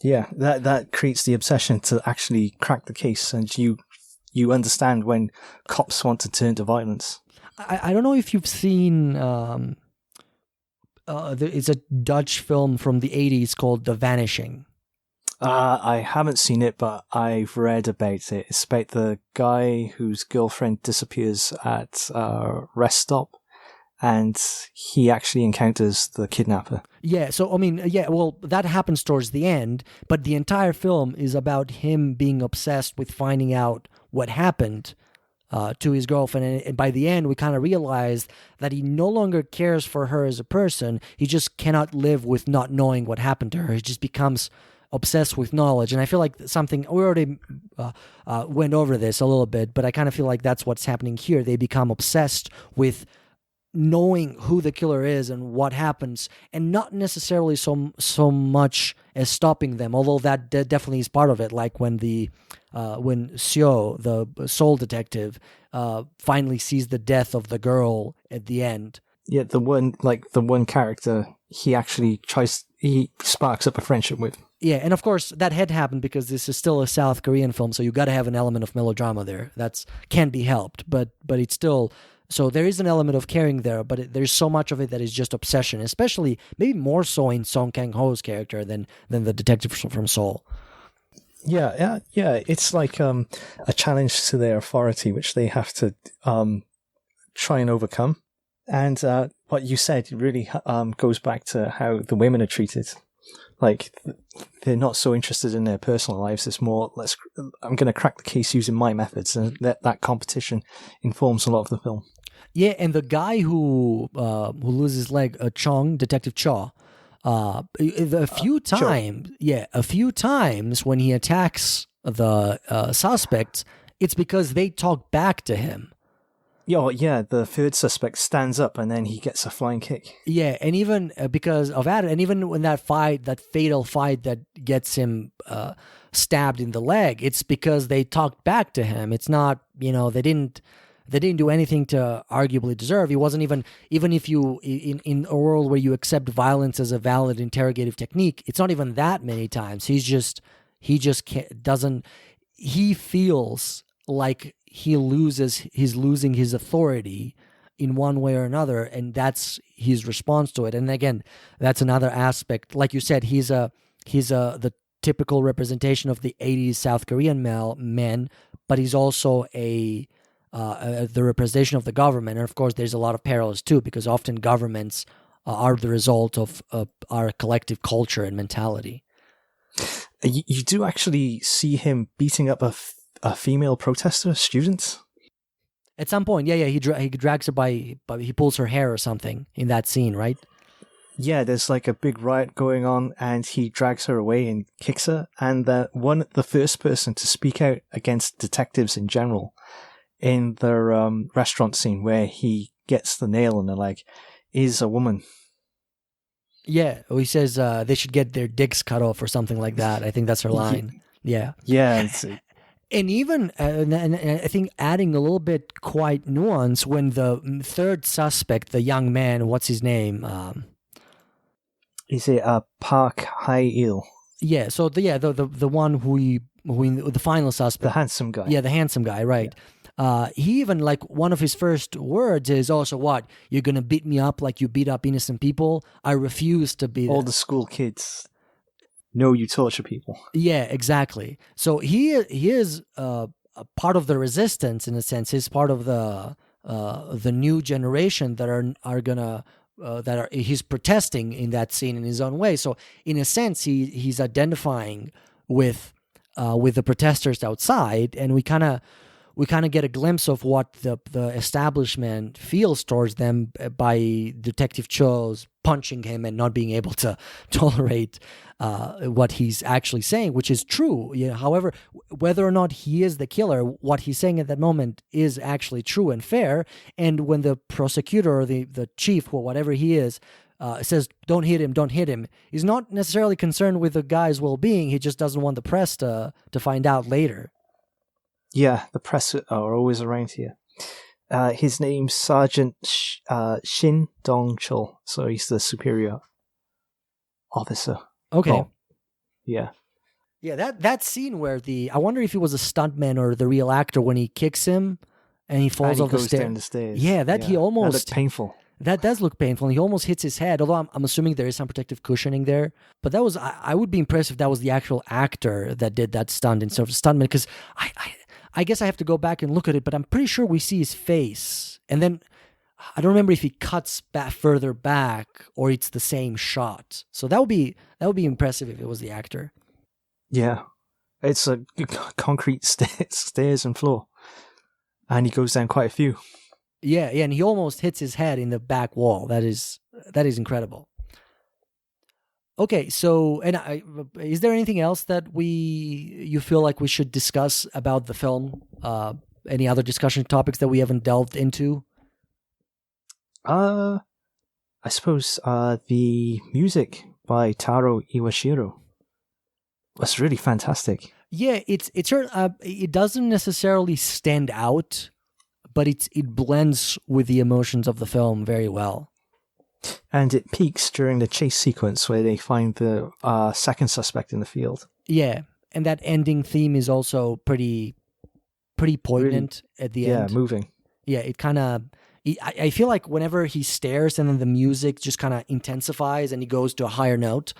D: Yeah, that creates the obsession to actually crack the case, and you understand when cops want to turn to violence.
F: I don't know if you've seen... it's a Dutch film from the 80s called The Vanishing.
D: I haven't seen it, but I've read about it. It's about the guy whose girlfriend disappears at a rest stop, and he actually encounters the kidnapper.
F: Yeah, so, I mean, that happens towards the end, but the entire film is about him being obsessed with finding out what happened to his girlfriend, and by the end we kind of realized that he no longer cares for her as a person. He just cannot live with not knowing what happened to her. He just becomes obsessed with knowledge, and I feel like something we already went over this a little bit, but I kind of feel like that's what's happening here. They become obsessed with knowing who the killer is and what happens, and not necessarily so much as stopping them, although that definitely is part of it. Like when when Seo, the soul detective, finally sees the death of the girl at the end.
D: Yeah, the one character he sparks up a friendship with.
F: Yeah, and of course that had happened because this is still a South Korean film, so you got to have an element of melodrama there. That's can't be helped, but it's still. So there is an element of caring there, but there's so much of it that is just obsession, especially maybe more so in Song Kang-ho's character than the detective from Seoul.
D: Yeah. It's like a challenge to their authority, which they have to try and overcome. And what you said really goes back to how the women are treated. Like, they're not so interested in their personal lives. It's more, I'm going to crack the case using my methods, and that competition informs a lot of the film.
F: Yeah, and the guy who loses his leg, Detective Cho, a few times when he attacks the suspects, it's because they talk back to him.
D: Yeah, the third suspect stands up and then he gets a flying kick.
F: Yeah, and even because of that, and even when that fatal fight that gets him stabbed in the leg, it's because they talked back to him. It's not, they didn't do anything to arguably deserve. He wasn't even if you in a world where you accept violence as a valid interrogative technique, it's not even that many times. He feels like he's losing his authority in one way or another, and that's his response to it. And again, that's another aspect. Like you said, he's the typical representation of the 80s South Korean men, but he's also the representation of the government. And of course, there's a lot of parallels too, because often governments are the result of our collective culture and mentality.
D: You do actually see him beating up a female protester student
F: at some point. Yeah, he drags her he pulls her hair or something in that scene, right?
D: Yeah, there's like a big riot going on, and he drags her away and kicks her. And the first person to speak out against detectives in general in the restaurant scene where he gets the nail in the leg is a woman. Yeah,
F: he says they should get their dicks cut off or something like that. I think that's her line. Yeah. And even, and I think adding a little bit quite nuance, when the third suspect, the young man, what's his name?
D: Is it Park Hae-il?
F: Yeah, so the one who the final suspect.
D: The handsome guy.
F: Yeah, the handsome guy, right. Yeah. He even, like, one of his first words is also, what? You're going to beat me up like you beat up innocent people? I refuse to be
D: all the school kids. No, you torture people.
F: Yeah, exactly. So he is a part of the resistance in a sense. He's part of the new generation that he's protesting in that scene in his own way. So in a sense, he's identifying with the protesters outside, and we kind of get a glimpse of what the establishment feels towards them by Detective Cho's punching him and not being able to tolerate what he's actually saying, which is true. However, whether or not he is the killer, what he's saying at that moment is actually true and fair. And when the prosecutor or the chief or whatever he is says, don't hit him, he's not necessarily concerned with the guy's well-being. He just doesn't want the press to find out later.
D: Yeah, the press are always around here. His name's Sergeant Shin Dong-chul, so he's the superior officer.
F: Okay.
D: Oh, yeah.
F: Yeah, that scene where I wonder if he was a stuntman or the real actor when he kicks him and he falls off the stairs.
D: Down the stairs.
F: Yeah, he almost...
D: That looked painful.
F: That does look painful, and he almost hits his head, although I'm assuming there is some protective cushioning there. But that was... I would be impressed if that was the actual actor that did that stunt instead of a stuntman, because I guess I have to go back and look at it, but I'm pretty sure we see his face. And then I don't remember if he cuts back further back or it's the same shot. So that would be impressive if it was the actor.
D: Yeah. It's a concrete stairs and floor. and he goes down quite a few.
F: Yeah, and he almost hits his head in the back wall. That is incredible. Okay, so is there anything else that you feel like we should discuss about the film? Any other discussion topics that we haven't delved into?
D: I suppose the music by Taro Iwashiro was really fantastic.
F: Yeah, it doesn't necessarily stand out, but it blends with the emotions of the film very well.
D: And it peaks during the chase sequence where they find the second suspect in the field.
F: Yeah, and that ending theme is also pretty poignant at the end.
D: Yeah, moving.
F: Yeah, it kind of... I feel like whenever he stares and then the music just kind of intensifies and he goes to a higher note,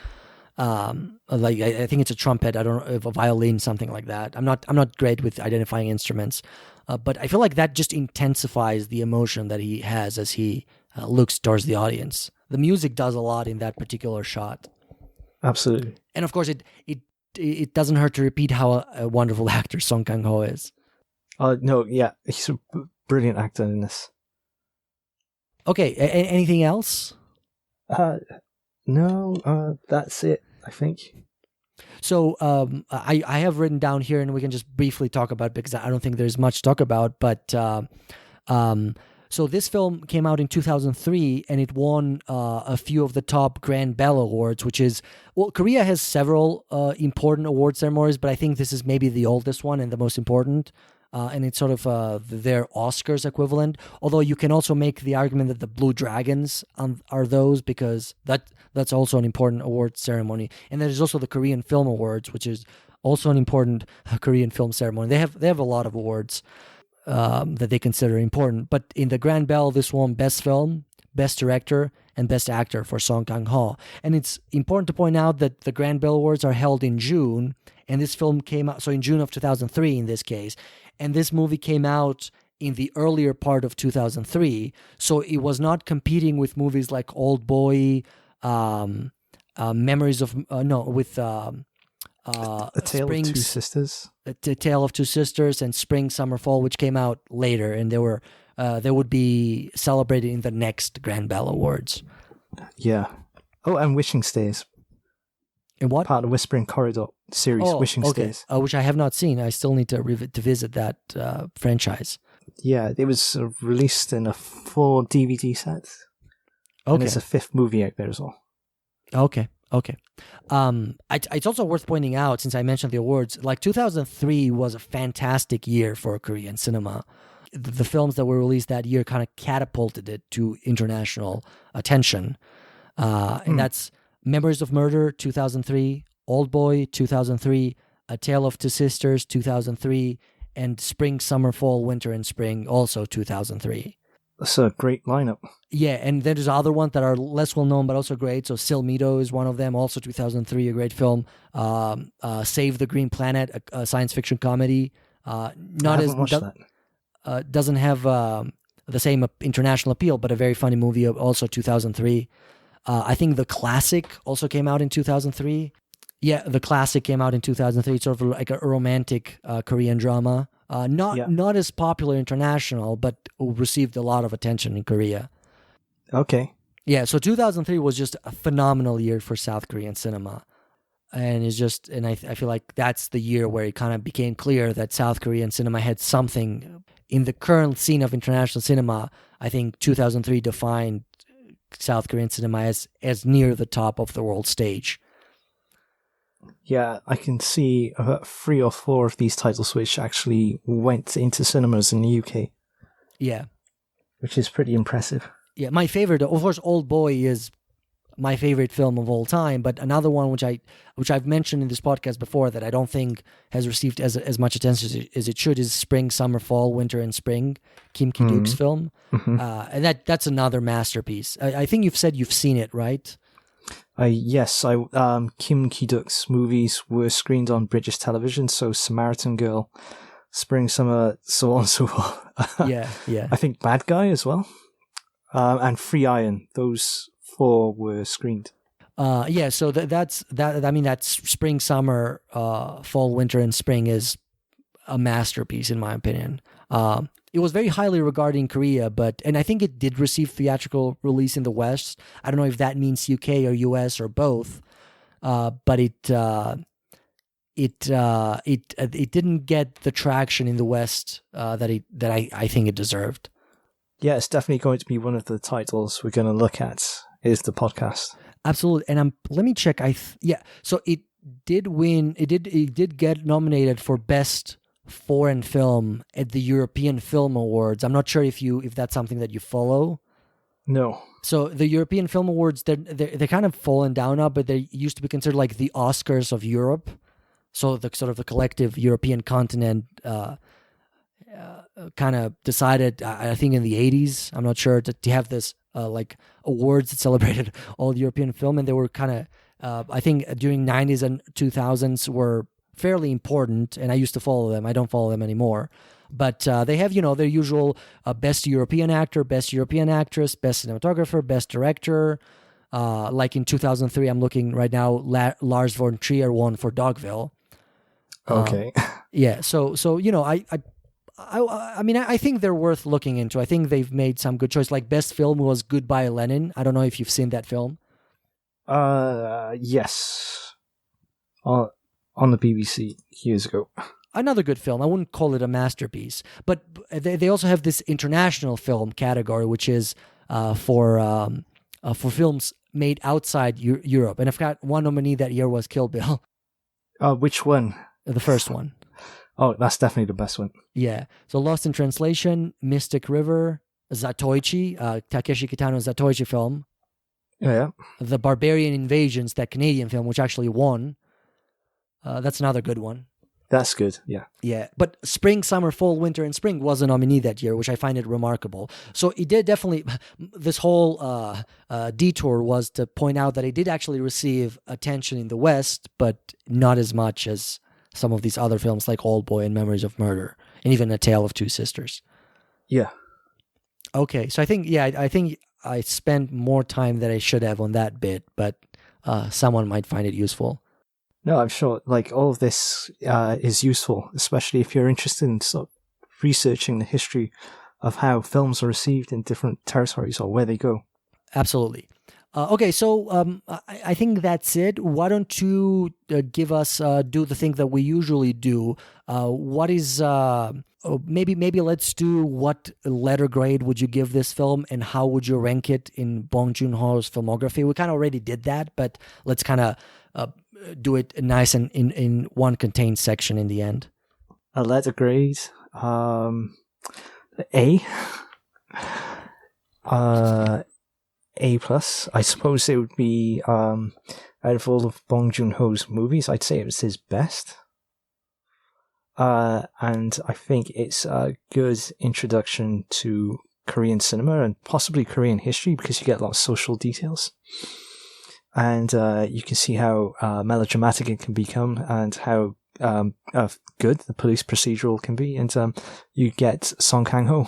F: like I think it's a trumpet, I don't know, if a violin, something like that. I'm not great with identifying instruments, but I feel like that just intensifies the emotion that he has as he looks towards the audience. The music does a lot in that particular shot.
D: Absolutely.
F: And of course, it doesn't hurt to repeat how a wonderful actor Song Kang-ho is.
D: No, yeah, he's a brilliant actor in this.
F: Okay, anything else?
D: No, that's it, I think.
F: So I have written down here, and we can just briefly talk about it because I don't think there's much to talk about. But so this film came out in 2003, and it won a few of the top Grand Bell Awards, which is... Well, Korea has several important award ceremonies, but I think this is maybe the oldest one and the most important. And it's sort of their Oscars equivalent. Although you can also make the argument that the Blue Dragons are those, because that's also an important award ceremony. And there's also the Korean Film Awards, which is also an important Korean film ceremony. They have a lot of awards that they consider important. But in the Grand Bell, this won Best Film, Best Director, and Best Actor for Song Kang-ho. And it's important to point out that the Grand Bell Awards are held in June, and this film came out, so in June of 2003 in this case. And this movie came out in the earlier part of 2003, so it was not competing with movies like Old Boy, Memories of
D: A Tale of Two Sisters.
F: The Tale of Two Sisters, and Spring, Summer, Fall, which came out later, and they would be celebrated in the next Grand Bell Awards.
D: Yeah. Oh, and Wishing Stays.
F: And what?
D: Part of the Whispering Corridor series, Wishing Stays.
F: Which I have not seen. I still need to visit that franchise.
D: Yeah, it was released in a 4 DVD set.
F: Okay.
D: And there's a 5th movie out there as well.
F: Okay. It's also worth pointing out, since I mentioned the awards, like 2003 was a fantastic year for Korean cinema. The films that were released that year kind of catapulted it to international attention. And that's Memories of Murder, 2003, Old Boy, 2003, A Tale of Two Sisters, 2003, and Spring, Summer, Fall, Winter, and Spring, also 2003.
D: That's a great lineup.
F: Yeah, and then there's other ones that are less well known but also great. So Silmido is one of them, also 2003, a great film. Save the Green Planet, a science fiction comedy. Doesn't have the same international appeal, but a very funny movie, also 2003. I think The Classic also came out in 2003. Yeah, The Classic came out in 2003. It's sort of like a romantic Korean drama. Not as popular international, but received a lot of attention in Korea.
D: Okay.
F: Yeah, so 2003 was just a phenomenal year for South Korean cinema. And I feel like that's the year where it kind of became clear that South Korean cinema had something. In the current scene of international cinema, I think 2003 defined South Korean cinema as near the top of the world stage.
D: Yeah, I can see 3 or 4 of these titles which actually went into cinemas in the UK.
F: Yeah.
D: Which is pretty impressive.
F: Yeah, my favorite, of course, Old Boy is my favorite film of all time, but another one which I've mentioned in this podcast before that I don't think has received as much attention as it should is Spring, Summer, Fall, Winter, and Spring, Kim Ki-duk's film.
D: Mm-hmm.
F: And that's another masterpiece. I think you've said you've seen it, right?
D: Yes, Kim Ki-duk's movies were screened on British television, so Samaritan Girl, Spring, Summer, so on and so forth.
F: Yeah.
D: I think Bad Guy as well, and Free Iron. Those 4 were screened.
F: So that's Spring, Summer, Fall, Winter, and Spring is a masterpiece in my opinion. It was very highly regarded in Korea, and I think it did receive theatrical release in the West. I don't know if that means UK or US or both, but it didn't get the traction in the West that I think it deserved.
D: Yeah, it's definitely going to be one of the titles we're going to look at. Is the podcast.
F: Absolutely, and let me check. So it did win. It did get nominated for best foreign film at the European Film Awards. I'm not sure if that's something that you follow.
D: No.
F: So the European Film Awards, they're kind of fallen down now, but they used to be considered like the Oscars of Europe. So the sort of the collective European continent kind of decided, I think in the 80s, I'm not sure, to have this like awards that celebrated all European film, and they were kind of I think during 90s and 2000s were fairly important, and I used to follow them. I don't follow them anymore, but they have their usual best European actor, best European actress, best cinematographer, best director. Like in 2003, I'm looking right now. Lars von Trier won for Dogville.
D: Okay.
F: Yeah. So I mean, I think they're worth looking into. I think they've made some good choice. Like best film was Goodbye Lenin. I don't know if you've seen that film.
D: Yes. On the BBC years ago.
F: Another good film. I wouldn't call it a masterpiece, but they also have this international film category, which is for films made outside Europe. And I've got one nominee that year was Kill Bill.
D: Which one?
F: The first one.
D: Oh, that's definitely the best one.
F: Yeah. So Lost in Translation, Mystic River, Zatoichi, Takeshi Kitano's Zatoichi film.
D: Yeah.
F: The Barbarian Invasions, that Canadian film, which actually won. That's another good one.
D: That's good, yeah.
F: Yeah, but Spring, Summer, Fall, Winter, and Spring was a nominee that year, which I find it remarkable. So it did definitely, this whole detour was to point out that it did actually receive attention in the West, but not as much as some of these other films like Old Boy and Memories of Murder, and even A Tale of Two Sisters.
D: Yeah.
F: Okay, so I think I spent more time than I should have on that bit, but someone might find it useful.
D: No, I'm sure like all of this is useful, especially if you're interested in sort of researching the history of how films are received in different territories or where they go.
F: Absolutely. Okay, so I think that's it. Why don't you give us do the thing that we usually do? What is maybe let's do what letter grade would you give this film, and how would you rank it in Bong Joon-ho's filmography? We kind of already did that, but let's kind of do it nice and in one contained section in the end.
D: A letter grade, A. A plus. I suppose it would be out of all of Bong Joon-ho's movies, I'd say it was his best. And I think it's a good introduction to Korean cinema and possibly Korean history, because you get a lot of social details. And you can see how melodramatic it can become, and how good the police procedural can be. And you get Song Kang-ho.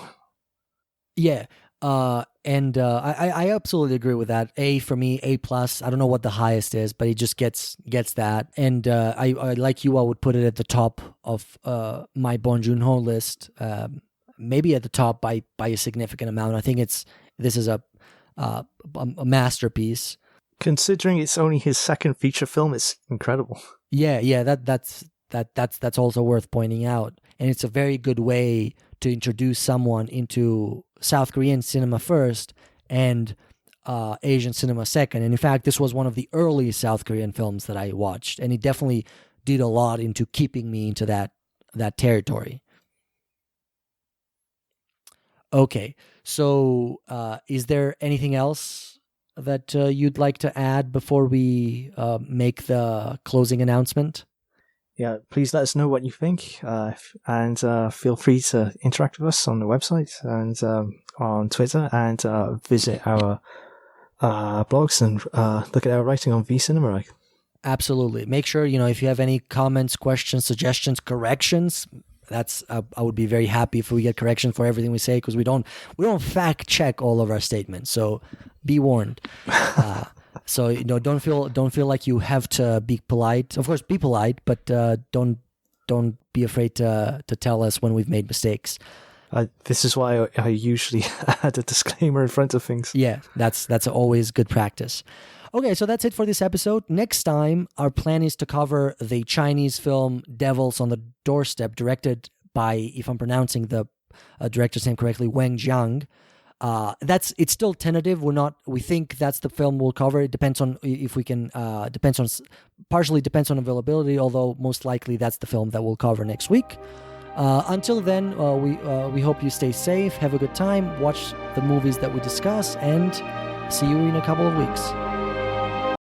F: Yeah. And I absolutely agree with that. A for me, A plus. I don't know what the highest is, but he just gets that. And I like you, I would put it at the top of my Bong Joon-ho list. Maybe at the top by a significant amount. I think this is a masterpiece.
D: Considering it's only his second feature film, it's incredible.
F: Yeah. That's also worth pointing out. And it's a very good way to introduce someone into South Korean cinema first and Asian cinema second. And in fact, this was one of the early South Korean films that I watched, and it definitely did a lot into keeping me into that territory. Okay, so is there anything else that you'd like to add before we make the closing announcement?
D: Yeah, please let us know what you think, and feel free to interact with us on the website and on Twitter, and visit our blogs and look at our writing on V-Cinema.
F: Absolutely. Make sure, if you have any comments, questions, suggestions, corrections, that's I would be very happy if we get correction for everything we say, because we don't fact check all of our statements. So be warned. So don't feel like you have to be polite. Of course, be polite, but don't be afraid to tell us when we've made mistakes.
D: This is why I usually add a disclaimer in front of things.
F: Yeah, that's always good practice. Okay, so that's it for this episode. Next time, our plan is to cover the Chinese film Devils on the Doorstep, directed by, if I'm pronouncing the director's name correctly, Wang Jiang. It's still tentative. We think that's the film we'll cover. It depends on if we can. Partially depends on availability. Although most likely that's the film that we'll cover next week. Until then, we hope you stay safe, have a good time, watch the movies that we discuss, and see you in a couple of weeks.